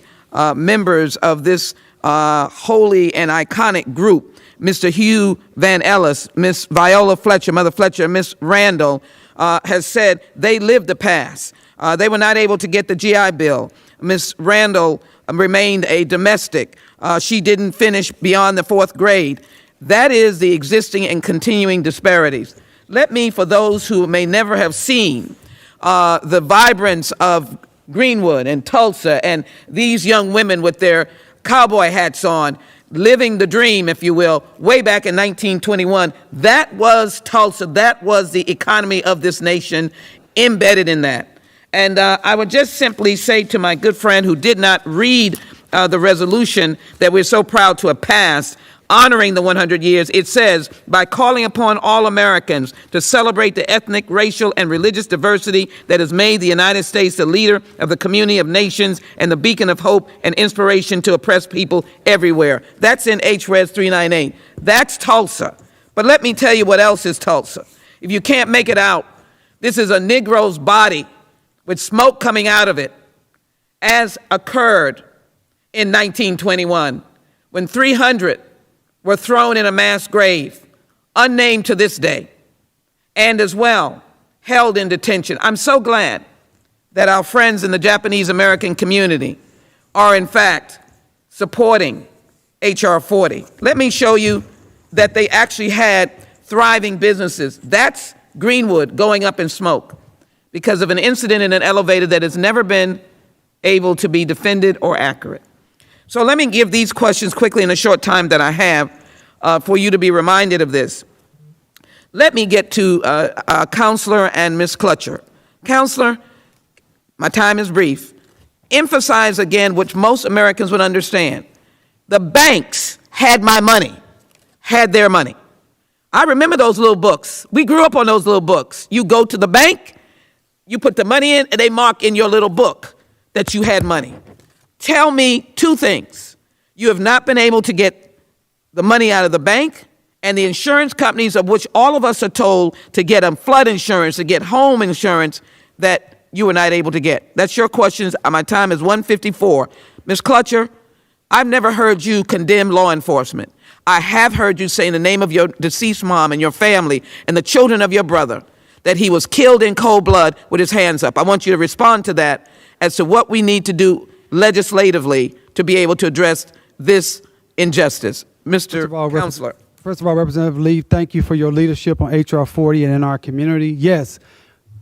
members of this holy and iconic group, Mr. Hugh Van Ellis, Miss Viola Fletcher, Mother Fletcher, Miss Randall, has said they lived the past. They were not able to get the GI Bill. Miss Randall remained a domestic. She didn't finish beyond the 4th grade. That is the existing and continuing disparities. Let me, for those who may never have seen the vibrance of Greenwood and Tulsa and these young women with their cowboy hats on, living the dream, if you will, way back in 1921, that was Tulsa. That was the economy of this nation embedded in that. And I would just simply say to my good friend who did not read the resolution that we're so proud to have passed, honoring the 100 years, it says, by calling upon all Americans to celebrate the ethnic, racial, and religious diversity that has made the United States the leader of the community of nations and the beacon of hope and inspiration to oppressed people everywhere. That's in HRES 398. That's Tulsa. But let me tell you what else is Tulsa. If you can't make it out, this is a Negro's body with smoke coming out of it, as occurred in 1921, when 300 were thrown in a mass grave, unnamed to this day, and as well held in detention. I'm so glad that our friends in the Japanese American community are in fact supporting H.R. 40. Let me show you that they actually had thriving businesses. That's Greenwood going up in smoke because of an incident in an elevator that has never been able to be defended or accurate. So let me give these questions quickly in the short time that I have for you to be reminded of this. Let me get to Counselor and Ms. Clutcher. Counselor, my time is brief. Emphasize again, which most Americans would understand. The banks had my money, had their money. I remember those little books. We grew up on those little books. You go to the bank, you put the money in, and they mark in your little book that you had money. Tell me two things. You have not been able to get the money out of the bank, and the insurance companies, of which all of us are told to get flood insurance, to get home insurance, that you were not able to get. That's your questions. My time is 1:54. Ms. Clutcher, I've never heard you condemn law enforcement. I have heard you say in the name of your deceased mom and your family and the children of your brother that he was killed in cold blood with his hands up. I want you to respond to that as to what we need to do legislatively to be able to address this injustice. Mr. Counselor. First of all, Representative Lee, thank you for your leadership on H.R. 40 and in our community. Yes,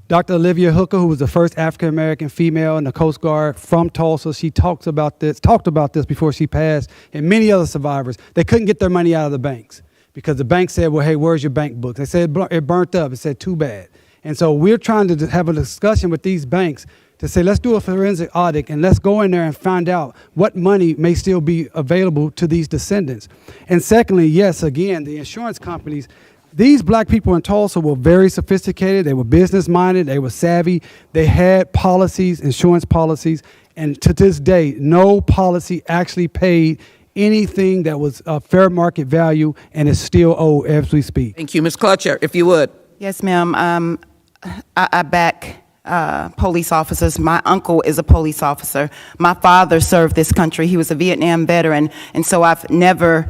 Dr. Olivia Hooker, who was the first African-American female in the Coast Guard from Tulsa, she talked about this before she passed, and many other survivors. They couldn't get their money out of the banks because the bank said, well, hey, where's your bank book? They said it burnt up. It said, too bad. And so we're trying to have a discussion with these banks to say, let's do a forensic audit and let's go in there and find out what money may still be available to these descendants. And secondly, yes, again, the insurance companies, these black people in Tulsa were very sophisticated. They were business-minded. They were savvy. They had policies, insurance policies, and to this day, no policy actually paid anything that was a fair market value and is still owed as we speak. Thank you. Ms. Clutcher, if you would. Yes, ma'am. I back police officers. My uncle is a police officer. My father served this country. He was a Vietnam veteran, and so I've never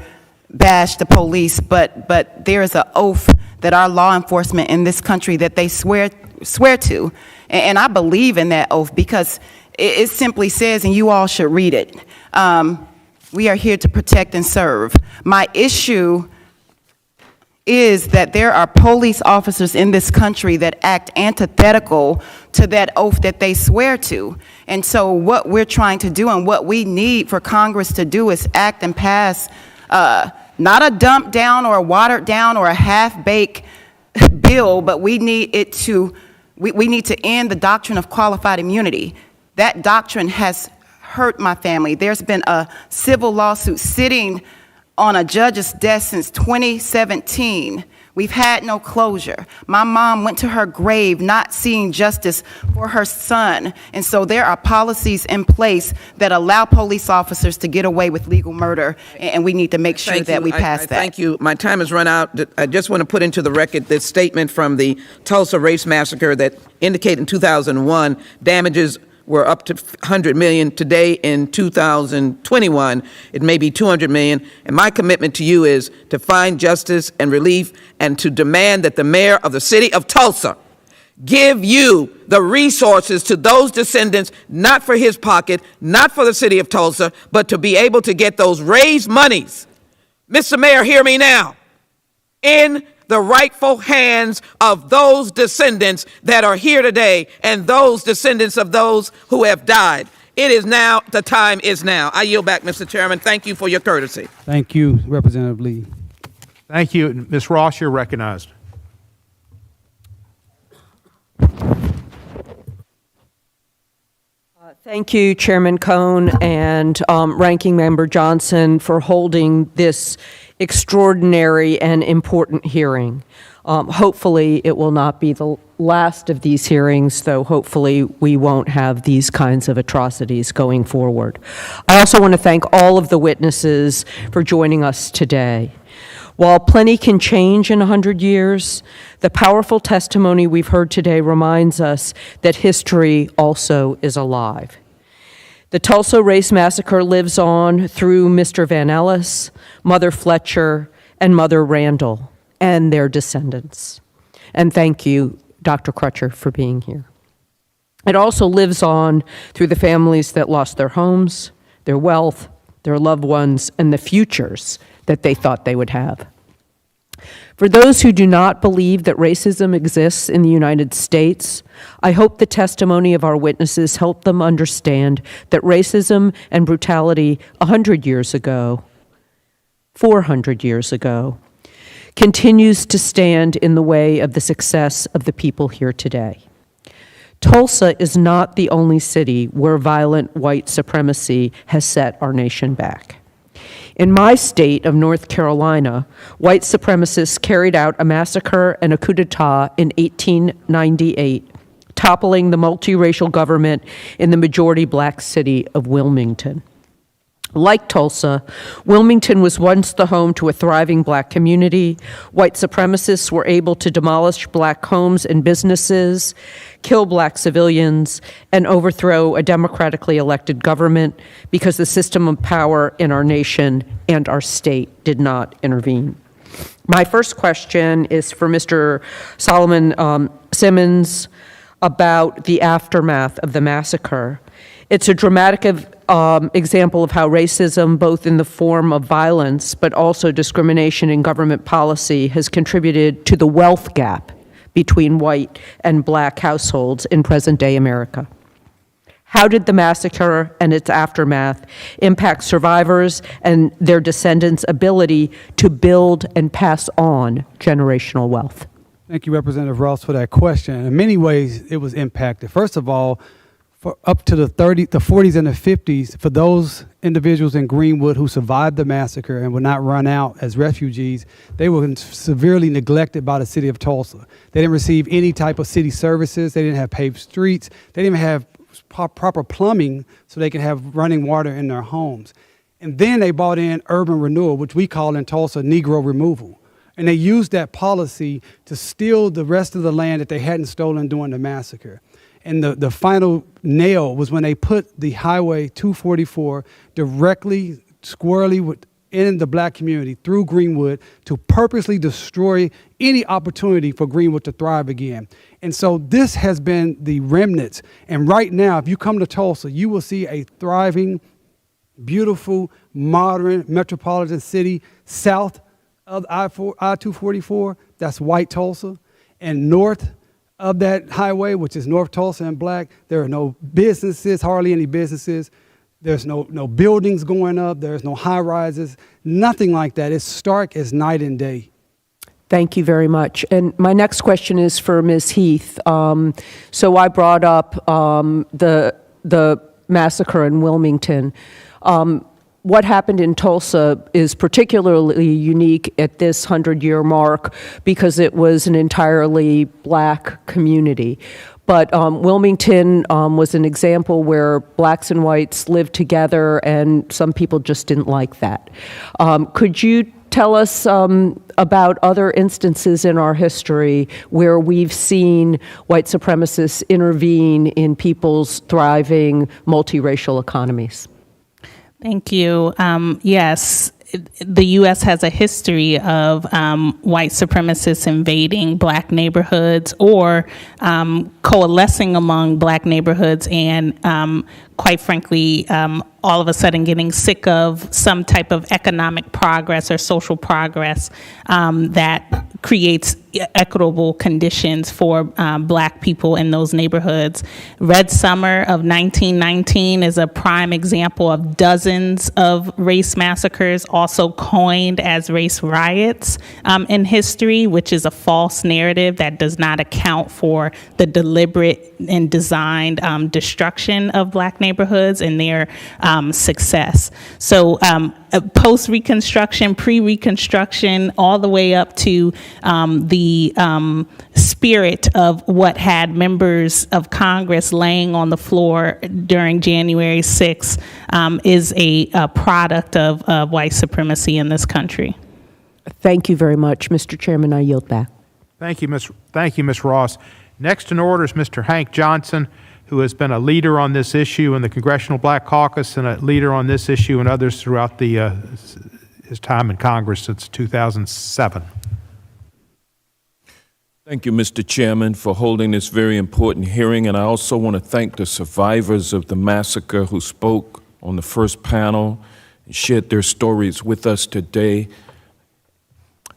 bashed the police, but there is an oath that our law enforcement in this country that they swear to, and I believe in that oath because it simply says, and you all should read it, we are here to protect and serve. My issue is that there are police officers in this country that act antithetical to that oath that they swear to. And so what we're trying to do and what we need for Congress to do is act and pass not a dumped down or a watered down or a half-baked bill, but we need it to, we need to end the doctrine of qualified immunity. That doctrine has hurt my family. There's been a civil lawsuit sitting on a judge's desk since 2017. We've had no closure. My mom went to her grave not seeing justice for her son. And so there are policies in place that allow police officers to get away with legal murder, and we need to make sure that we pass that. Thank you. My time has run out. I just want to put into the record this statement from the Tulsa Race Massacre that indicated in 2001 damages were up to $100 million. Today in 2021, it may be $200 million. And my commitment to you is to find justice and relief and to demand that the mayor of the city of Tulsa give you the resources to those descendants, not for his pocket, not for the city of Tulsa, but to be able to get those raised monies. Mr. Mayor, hear me now. In the rightful hands of those descendants that are here today and those descendants of those who have died. It is now, the time is now. I yield back, Mr. Chairman. Thank you for your courtesy. Thank you, Representative Lee. Thank you. Ms. Ross, you're recognized. Thank you, Chairman Cohn and Ranking Member Johnson, for holding this extraordinary and important hearing. Hopefully, it will not be the last of these hearings, though hopefully we won't have these kinds of atrocities going forward. I also want to thank all of the witnesses for joining us today. While plenty can change in 100 years, the powerful testimony we've heard today reminds us that history also is alive. The Tulsa Race Massacre lives on through Mr. Van Ellis, Mother Fletcher, and Mother Randall, and their descendants. And thank you, Dr. Crutcher, for being here. It also lives on through the families that lost their homes, their wealth, their loved ones, and the futures that they thought they would have. For those who do not believe that racism exists in the United States, I hope the testimony of our witnesses helped them understand that racism and brutality 100 years ago, 400 years ago, continues to stand in the way of the success of the people here today. Tulsa is not the only city where violent white supremacy has set our nation back. In my state of North Carolina, white supremacists carried out a massacre and a coup d'etat in 1898, toppling the multiracial government in the majority black city of Wilmington. Like Tulsa, Wilmington was once the home to a thriving black community. White supremacists were able to demolish black homes and businesses, kill black civilians, and overthrow a democratically elected government because the system of power in our nation and our state did not intervene. My first question is for Mr. Solomon Simmons about the aftermath of the massacre. It's a dramatic example of how racism, both in the form of violence but also discrimination in government policy, has contributed to the wealth gap between white and black households in present-day America. How did the massacre and its aftermath impact survivors and their descendants' ability to build and pass on generational wealth? Thank you, Representative Ross, for that question. In many ways, it was impacted. First of all, for up to the 40s and the 50s, for those individuals in Greenwood who survived the massacre and would not run out as refugees, they were severely neglected by the city of Tulsa. They didn't receive any type of city services. They didn't have paved streets. They didn't even have proper plumbing so they can have running water in their homes. And then they brought in urban renewal, which we call in Tulsa Negro removal. And they used that policy to steal the rest of the land that they hadn't stolen during the massacre. And the final nail was when they put the Highway 244 directly, squarely in the black community through Greenwood to purposely destroy any opportunity for Greenwood to thrive again. And so this has been the remnants. And right now, if you come to Tulsa, you will see a thriving, beautiful, modern metropolitan city south of I-244, that's white Tulsa, and north of that highway, which is North Tulsa and black, there are no businesses, hardly any businesses. There's no buildings going up. There's no high rises, nothing like that. It's stark as night and day. Thank you very much. And my next question is for Ms. Heath. So I brought up the massacre in Wilmington. What happened in Tulsa is particularly unique at this 100-year mark because it was an entirely black community. But Wilmington was an example where blacks and whites lived together, and some people just didn't like that. Could you tell us about other instances in our history where we've seen white supremacists intervene in people's thriving multiracial economies? Thank you. Yes, the U.S. has a history of white supremacists invading black neighborhoods or coalescing among black neighborhoods and, quite frankly, all of a sudden getting sick of some type of economic progress or social progress that creates equitable conditions for black people in those neighborhoods. Red Summer of 1919 is a prime example of dozens of race massacres, also coined as race riots in history, which is a false narrative that does not account for the deliberate and designed destruction of black neighborhoods and their success. So post-Reconstruction, pre-Reconstruction, all the way up to the spirit of what had members of Congress laying on the floor during January 6th is a product of white supremacy in this country. Thank you very much. Mr. Chairman, I yield back. Thank you, Ms. Ross. Next in order is Mr. Hank Johnson, who has been a leader on this issue in the Congressional Black Caucus and a leader on this issue and others throughout his time in Congress since 2007. Thank you, Mr. Chairman, for holding this very important hearing. And I also want to thank the survivors of the massacre who spoke on the first panel and shared their stories with us today.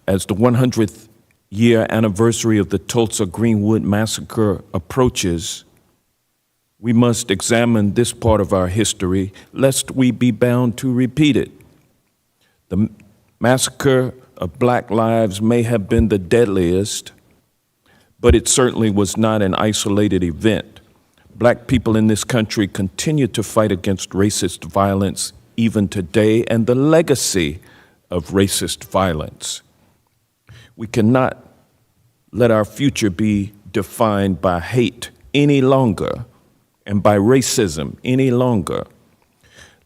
As the 100th year anniversary of the Tulsa-Greenwood massacre approaches, we must examine this part of our history, lest we be bound to repeat it. The massacre of black lives may have been the deadliest, but it certainly was not an isolated event. Black people in this country continue to fight against racist violence even today, and the legacy of racist violence. We cannot let our future be defined by hate any longer and by racism any longer.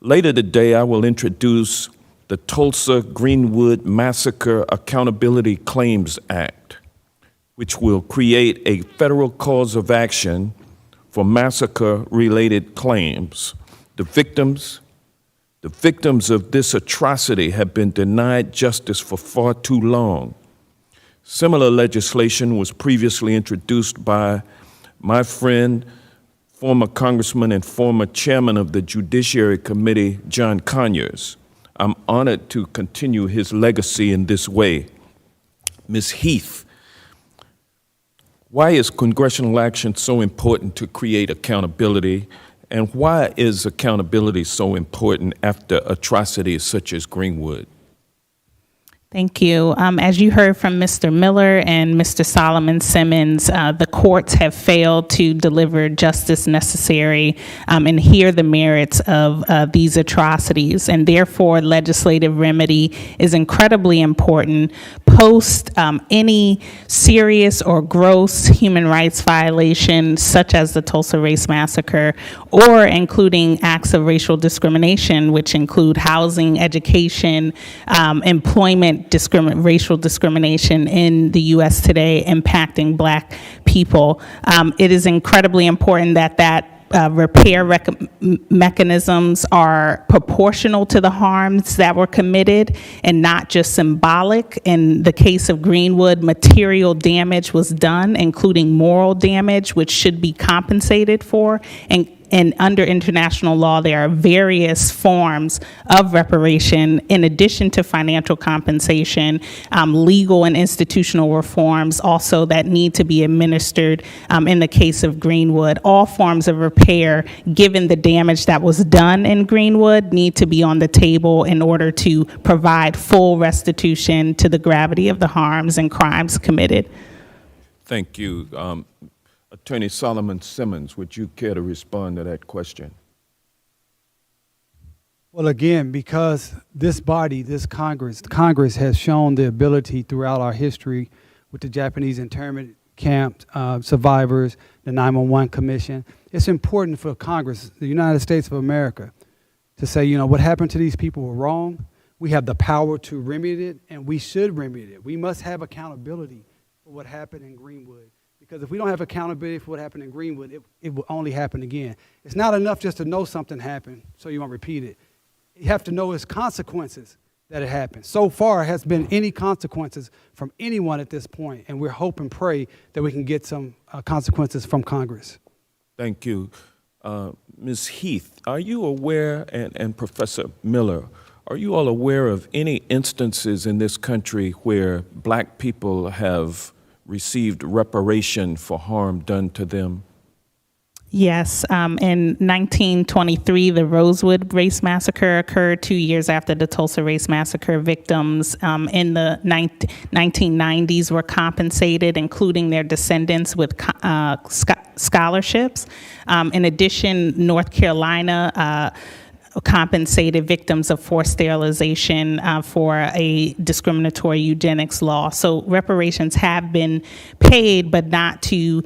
Later today, I will introduce the Tulsa-Greenwood Massacre Accountability Claims Act, which will create a federal cause of action for massacre-related claims. The victims of this atrocity have been denied justice for far too long. Similar legislation was previously introduced by my friend, former Congressman and former Chairman of the Judiciary Committee, John Conyers. I'm honored to continue his legacy in this way. Ms. Heath, why is congressional action so important to create accountability, and why is accountability so important after atrocities such as Greenwood? Thank you. As you heard from Mr. Miller and Mr. Solomon Simmons, the courts have failed to deliver justice necessary and hear the merits of these atrocities, and therefore legislative remedy is incredibly important post any serious or gross human rights violation, such as the Tulsa Race Massacre, or including acts of racial discrimination, which include housing, education, employment, racial discrimination in the U.S. today impacting Black people. It is incredibly important that repair mechanisms are proportional to the harms that were committed and not just symbolic. In the case of Greenwood, material damage was done, including moral damage, which should be compensated for. And under international law, there are various forms of reparation in addition to financial compensation, legal and institutional reforms also that need to be administered in the case of Greenwood. All forms of repair, given the damage that was done in Greenwood, need to be on the table in order to provide full restitution to the gravity of the harms and crimes committed. Thank you. Attorney Solomon Simmons, would you care to respond to that question? Well, again, because this body, this Congress has shown the ability throughout our history with the Japanese internment camp survivors, the 911 Commission. It's important for Congress, the United States of America, to say, you know, what happened to these people were wrong. We have the power to remedy it, and we should remedy it. We must have accountability for what happened in Greenwood. Because if we don't have accountability for what happened in Greenwood, it will only happen again. It's not enough just to know something happened so you won't repeat it. You have to know its consequences that it happened. So far, has been any consequences from anyone at this point, and we're hope and pray that we can get some consequences from Congress. Thank you. Ms. Heath, are you aware, and Professor Miller, are you all aware of any instances in this country where Black people have received reparation for harm done to them? Yes. In 1923, the Rosewood Race Massacre occurred 2 years after the Tulsa Race Massacre. Victims in the 1990s were compensated, including their descendants, with scholarships. In addition, North Carolina compensated victims of forced sterilization for a discriminatory eugenics law. So reparations have been paid, but not to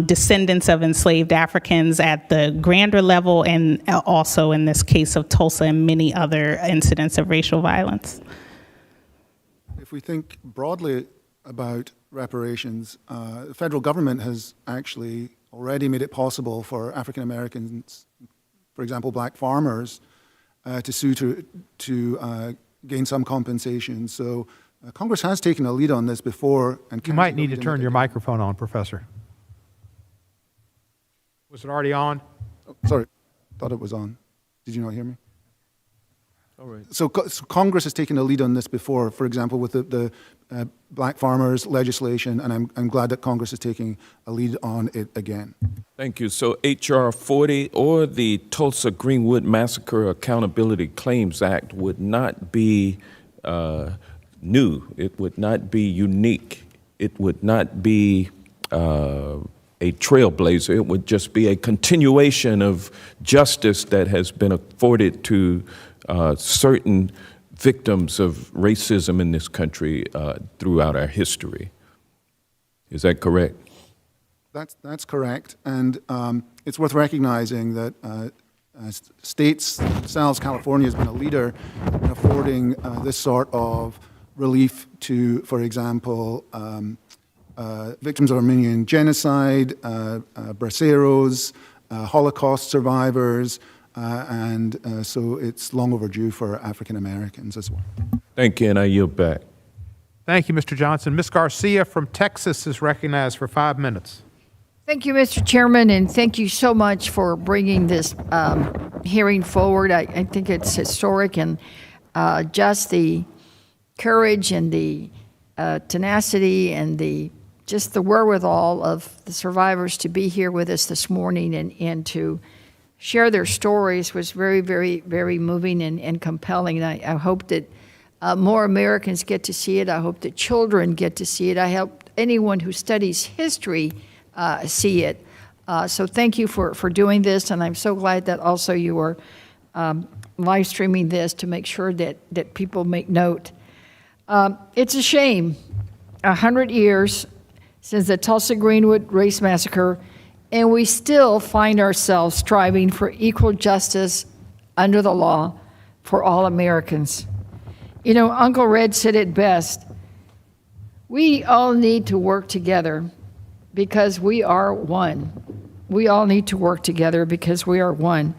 descendants of enslaved Africans at the grander level, and also in this case of Tulsa and many other incidents of racial violence. If we think broadly about reparations, the federal government has actually already made it possible for African Americans, for example, Black farmers, to sue to gain some compensation. So Congress has taken a lead on this before. And you might need to turn your microphone on, Professor. Was it already on? Oh, sorry, thought it was on. Did you not hear me? All right. So Congress has taken a lead on this before, for example, with the Black farmers legislation, and I'm glad that Congress is taking a lead on it again. Thank you. So H.R. 40 or the Tulsa-Greenwood Massacre Accountability Claims Act would not be new. It would not be unique. It would not be a trailblazer. It would just be a continuation of justice that has been afforded to certain victims of racism in this country throughout our history. Is that correct? That's correct, and it's worth recognizing that states themselves, California has been a leader in affording this sort of relief to, for example, victims of Armenian genocide, braceros, Holocaust survivors, and so it's long overdue for African Americans as well. Thank you, and I yield back. Thank you, Mr. Johnson. Ms. Garcia from Texas is recognized for 5 minutes. Thank you, Mr. Chairman, and thank you so much for bringing this hearing forward. I think it's historic, and just the courage and the tenacity and just the wherewithal of the survivors to be here with us this morning and to share their stories was very, very, very moving and compelling. And I hope that more Americans get to see it. I hope that children get to see it. I hope anyone who studies history see it. So thank you for doing this, and I'm so glad that also you are live streaming this to make sure that people make note. It's a shame, 100 years since the Tulsa-Greenwood race massacre, and we still find ourselves striving for equal justice under the law for all Americans. You know, Uncle Red said it best. We all need to work together because we are one. We all need to work together because we are one.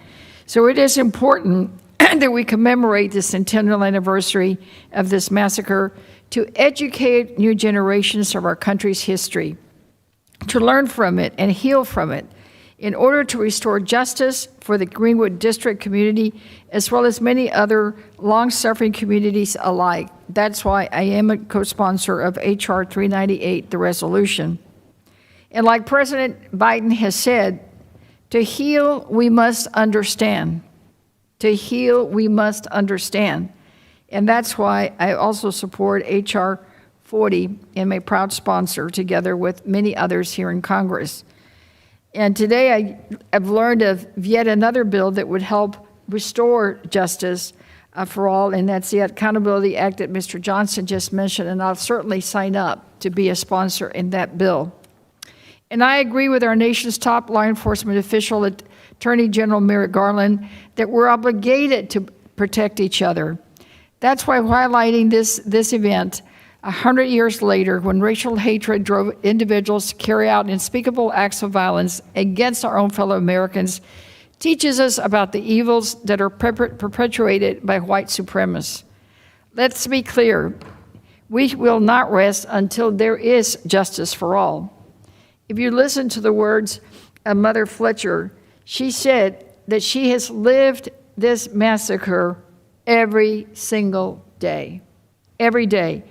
So it is important that we commemorate the centennial anniversary of this massacre to educate new generations of our country's history, to learn from it and heal from it, in order to restore justice for the Greenwood District community, as well as many other long-suffering communities alike. That's why I am a co-sponsor of H.R. 398, the resolution. And like President Biden has said, to heal, we must understand. To heal, we must understand. And that's why I also support H.R. 40 and my proud sponsor, together with many others here in Congress. And today I've learned of yet another bill that would help restore justice for all, and that's the Accountability Act that Mr. Johnson just mentioned, and I'll certainly sign up to be a sponsor in that bill. And I agree with our nation's top law enforcement official, Attorney General Merrick Garland, that we're obligated to protect each other. That's why highlighting this event 100 years later, when racial hatred drove individuals to carry out unspeakable acts of violence against our own fellow Americans, teaches us about the evils that are perpetuated by white supremacists. Let's be clear, we will not rest until there is justice for all. If you listen to the words of Mother Fletcher, she said that she has lived this massacre every single day, every day.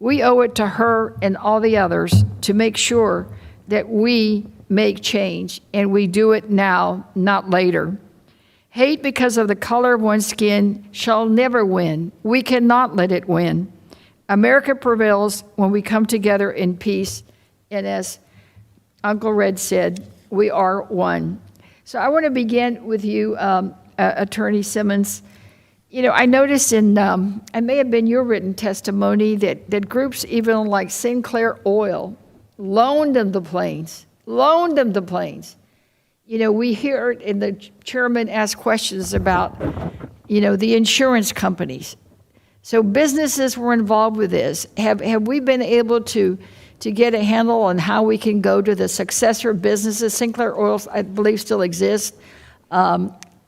We owe it to her and all the others to make sure that we make change, and we do it now, not later. Hate because of the color of one's skin shall never win. We cannot let it win. America prevails when we come together in peace, and as Uncle Red said, we are one. So I want to begin with you, Attorney Simmons. You know, I noticed it may have been your written testimony that groups even like Sinclair Oil loaned them the planes. You know, we hear it, and the chairman asked questions about, you know, the insurance companies. So businesses were involved with this. Have we been able to get a handle on how we can go to the successor businesses? Sinclair Oil, I believe, still exists.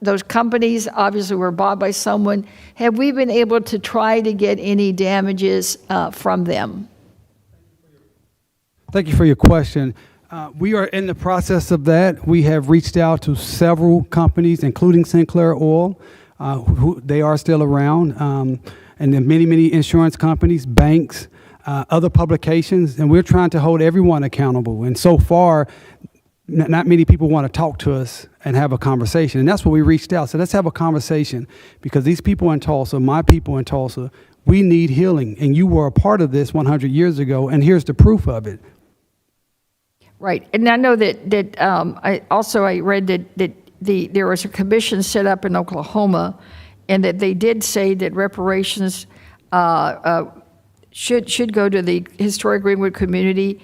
Those companies obviously were bought by someone. Have we been able to try to get any damages from them? Thank you for your question. We are in the process of that. We have reached out to several companies, including Sinclair Oil. They are still around, and then many insurance companies, banks, other publications, and we're trying to hold everyone accountable. And so far, not many people want to talk to us and have a conversation. And that's what we reached out. So let's have a conversation, because these people in Tulsa, my people in Tulsa, we need healing. And you were a part of this 100 years ago, and here's the proof of it. Right. And I know that I read that there was a commission set up in Oklahoma, and that they did say that reparations should go to the historic Greenwood community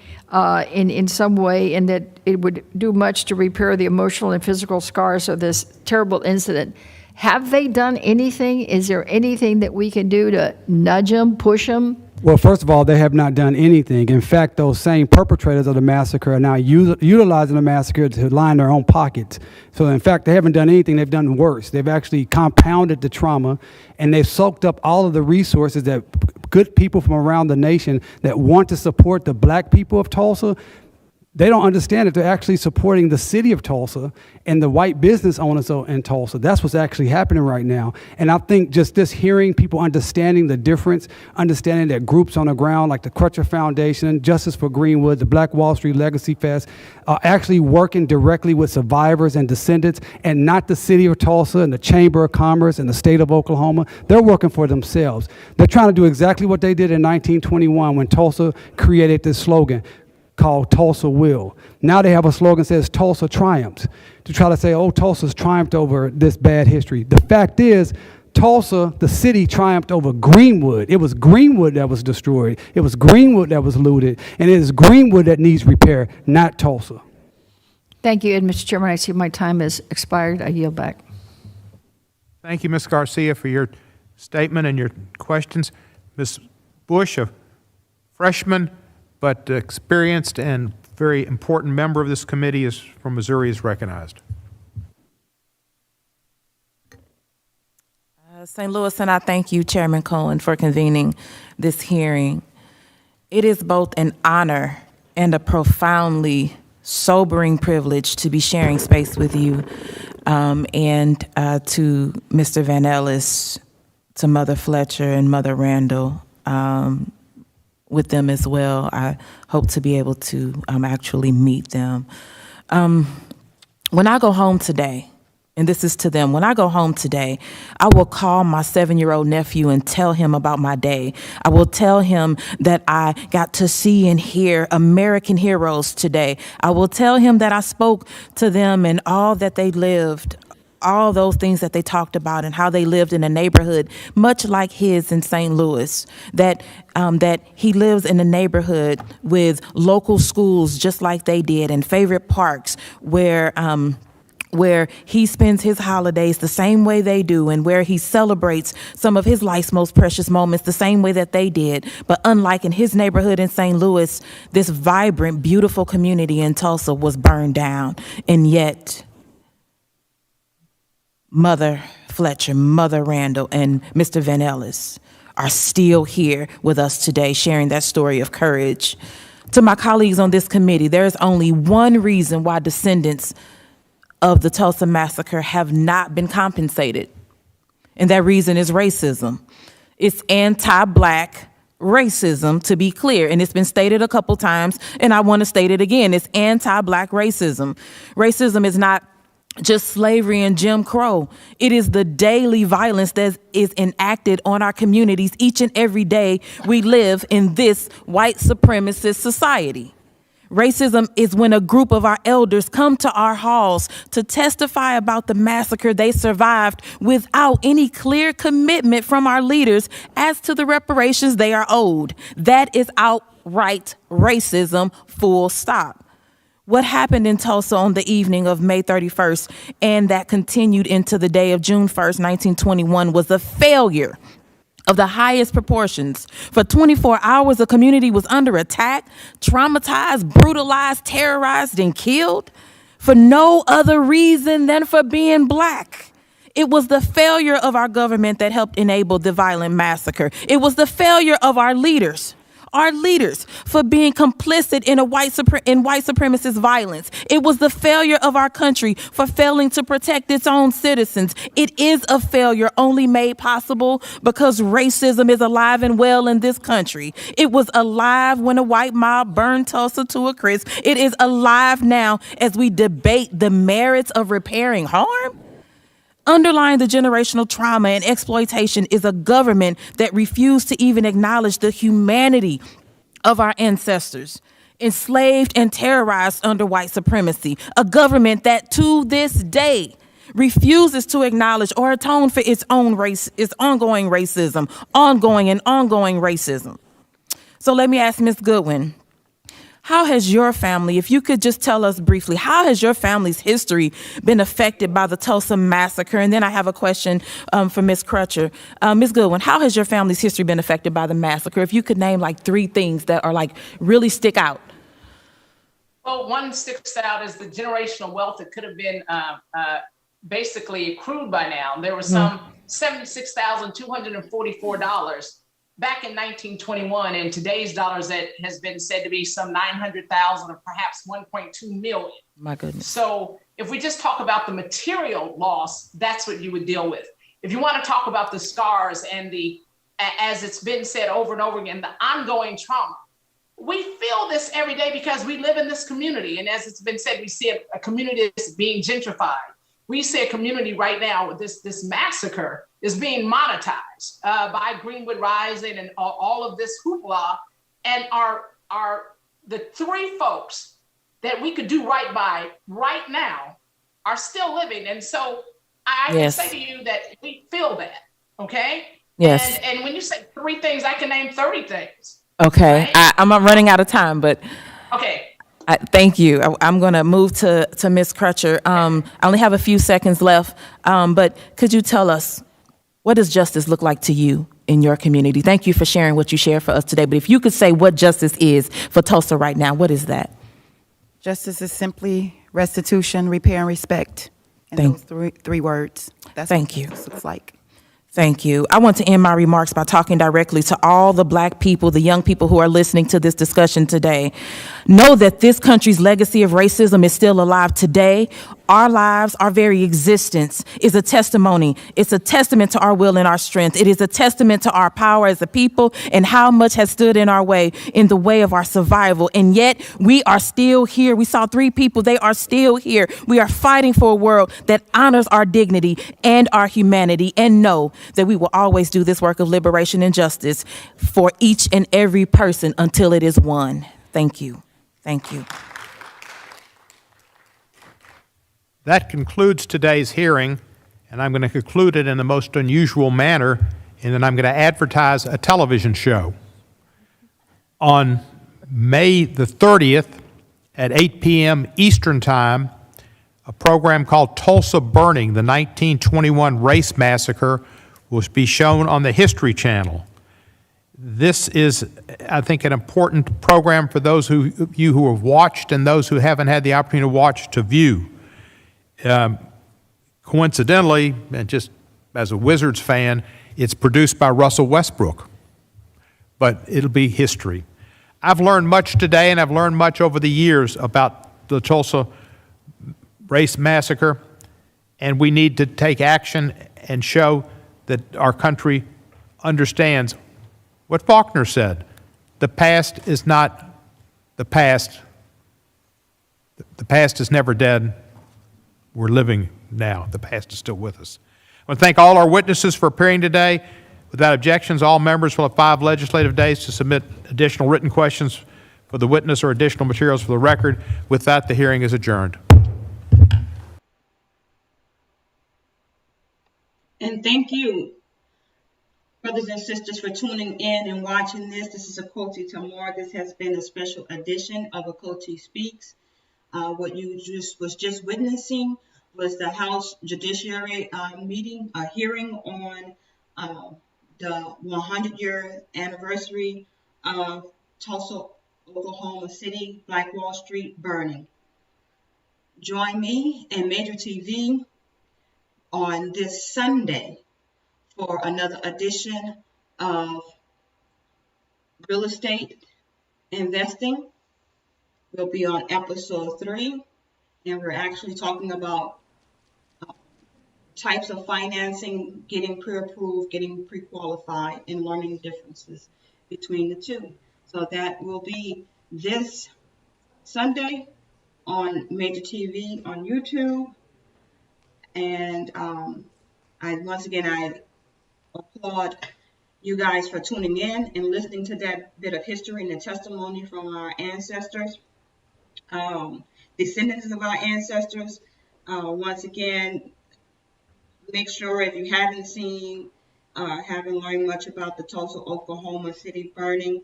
in some way, and that it would do much to repair the emotional and physical scars of this terrible incident. Have they done anything? Is there anything that we can do to nudge them, push them? Well, first of all, they have not done anything. In fact, those same perpetrators of the massacre are now utilizing the massacre to line their own pockets. So, in fact, they haven't done anything. They've done worse. They've actually compounded the trauma, and they've soaked up all of the resources that good people from around the nation that want to support the black people of Tulsa, they don't understand that they're actually supporting the city of Tulsa and the white business owners in Tulsa. That's what's actually happening right now. And I think just this hearing people understanding the difference, understanding that groups on the ground like the Crutcher Foundation, Justice for Greenwood, the Black Wall Street Legacy Fest, are actually working directly with survivors and descendants, and not the city of Tulsa and the Chamber of Commerce and the state of Oklahoma. They're working for themselves. They're trying to do exactly what they did in 1921 when Tulsa created this slogan called Tulsa Will. Now they have a slogan that says Tulsa Triumphs, to try to say, oh, Tulsa's triumphed over this bad history. The fact is, Tulsa, the city, triumphed over Greenwood. It was Greenwood that was destroyed. It was Greenwood that was looted. And it is Greenwood that needs repair, not Tulsa. Thank you. And Mr. Chairman, I see my time has expired. I yield back. Thank you, Ms. Garcia, for your statement and your questions. Ms. Bush, a freshman but experienced and very important member of this committee is from Missouri, is recognized. St. Louis, and I thank you, Chairman Cohen, for convening this hearing. It is both an honor and a profoundly sobering privilege to be sharing space with you, and to Mr. Van Ellis, to Mother Fletcher and Mother Randall, with them as well. I hope to be able to actually meet them. When I go home today, and this is to them, when I go home today, I will call my 7-year-old nephew and tell him about my day. I will tell him that I got to see and hear American heroes today. I will tell him that I spoke to them and all that they lived, all those things that they talked about and how they lived in a neighborhood much like his in St. Louis, that he lives in a neighborhood with local schools just like they did, and favorite parks where he spends his holidays the same way they do, and where he celebrates some of his life's most precious moments the same way that they did. But unlike in his neighborhood in St. Louis, this vibrant, beautiful community in Tulsa was burned down. And yet, Mother Fletcher, Mother Randall, and Mr. Van Ellis are still here with us today, sharing that story of courage. To my colleagues on this committee, there is only one reason why descendants of the Tulsa Massacre have not been compensated, and that reason is racism. It's anti-Black racism, to be clear, and it's been stated a couple times, and I want to state it again. It's anti-Black racism. Racism is not just slavery and Jim Crow. It is the daily violence that is enacted on our communities each and every day we live in this white supremacist society. Racism is when a group of our elders come to our halls to testify about the massacre they survived without any clear commitment from our leaders as to the reparations they are owed. That is outright racism, full stop. What happened in Tulsa on the evening of May 31st and that continued into the day of June 1st, 1921 was a failure of the highest proportions. For 24 hours, the community was under attack, traumatized, brutalized, terrorized, and killed for no other reason than for being Black. It was the failure of our government that helped enable the violent massacre. It was the failure of our leaders for being complicit in white supremacist violence. It was the failure of our country for failing to protect its own citizens. It is a failure only made possible because racism is alive and well in this country. It was alive when a white mob burned Tulsa to a crisp. It is alive now as we debate the merits of repairing harm. Underlying the generational trauma and exploitation is a government that refused to even acknowledge the humanity of our ancestors, enslaved and terrorized under white supremacy. A government that to this day refuses to acknowledge or atone for its ongoing racism. So let me ask Ms. Goodwin, how has your family, if you could just tell us briefly, how has your family's history been affected by the Tulsa Massacre? And then I have a question for Ms. Crutcher. Ms. Goodwin, how has your family's history been affected by the massacre? If you could name like 3 things that are like really stick out. Well, one sticks out is the generational wealth that could have been basically accrued by now. There was some $76,244 back in 1921, in today's dollars, that has been said to be some 900,000 or perhaps 1.2 million. My goodness. So if we just talk about the material loss, that's what you would deal with. If you want to talk about the scars and the, as it's been said over and over again, the ongoing trauma, we feel this every day because we live in this community. And as it's been said, we see a community that's being gentrified. We see a community right now with this massacre is being monetized by Greenwood Rising and all of this hoopla. And are the three folks that we could do right by right now are still living. And so I Yes. can say to you that we feel that, okay? Yes. And when you say three things, I can name 30 things. Okay, I'm running out of time, but Okay. thank you. I'm going to move to Ms. Crutcher. I only have a few seconds left, but could you tell us, what does justice look like to you in your community? Thank you for sharing what you shared for us today, but if you could say what justice is for Tulsa right now, what is that? Justice is simply restitution, repair, and respect. And those three words. That's Thank what you. justice looks like. Thank you. I want to end my remarks by talking directly to all the Black people, the young people who are listening to this discussion today. Know that this country's legacy of racism is still alive today. Our lives, our very existence is a testimony. It's a testament to our will and our strength. It is a testament to our power as a people and how much has stood in our way, in the way of our survival. And yet we are still here. We saw three people. They are still here. We are fighting for a world that honors our dignity and our humanity, and know that we will always do this work of liberation and justice for each and every person until it is won. Thank you. Thank you. That concludes today's hearing, and I'm going to conclude it in the most unusual manner, and then I'm going to advertise a television show. On May the 30th at 8 p.m. Eastern Time, a program called Tulsa Burning, the 1921 Race Massacre, will be shown on the History Channel. This is, I think, an important program for those of you who have watched and those who haven't had the opportunity to watch to view. Coincidentally, and just as a Wizards fan, it's produced by Russell Westbrook, but it'll be history. I've learned much today, and I've learned much over the years about the Tulsa Race Massacre, and we need to take action and show that our country understands what Faulkner said. The past is not the past. The past is never dead. We're living now. The past is still with us. I want to thank all our witnesses for appearing today. Without objections, all members will have 5 legislative days to submit additional written questions for the witness or additional materials for the record. With that, the hearing is adjourned. And thank you, brothers and sisters, for tuning in and watching this. This is Akoti Tamar. This has been a special edition of Akoti Speaks. What you was just witnessing was the House Judiciary meeting, a hearing on the 100-year anniversary of Tulsa, Oklahoma City, Black Wall Street burning. Join me and Major TV on this Sunday for another edition of Real Estate Investing. We'll be on episode 3, and we're actually talking about types of financing, getting pre-approved, getting pre-qualified, and learning the differences between the two. So that will be this Sunday on Major TV on YouTube. And once again, I applaud you guys for tuning in and listening to that bit of history and the testimony from our ancestors, descendants of our ancestors. Once again, make sure if you haven't seen, haven't learned much about the Tulsa, Oklahoma City burning,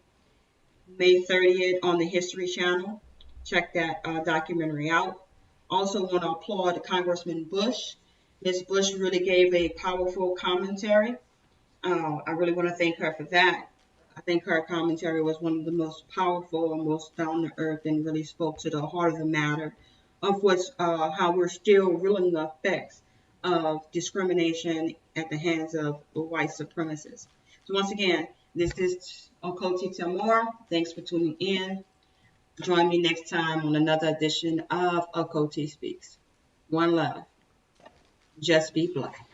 May 30th on the History Channel. Check that documentary out. Also want to applaud Congressman Bush. Ms. Bush really gave a powerful commentary. I really want to thank her for that. I think her commentary was one of the most powerful and most down to earth, and really spoke to the heart of the matter of what's how we're still reeling the effects of discrimination at the hands of white supremacists. So once again, This is Okoti Tamor. Thanks for tuning in. Join me next time on another edition of Okoti Speaks. One love. Just be black.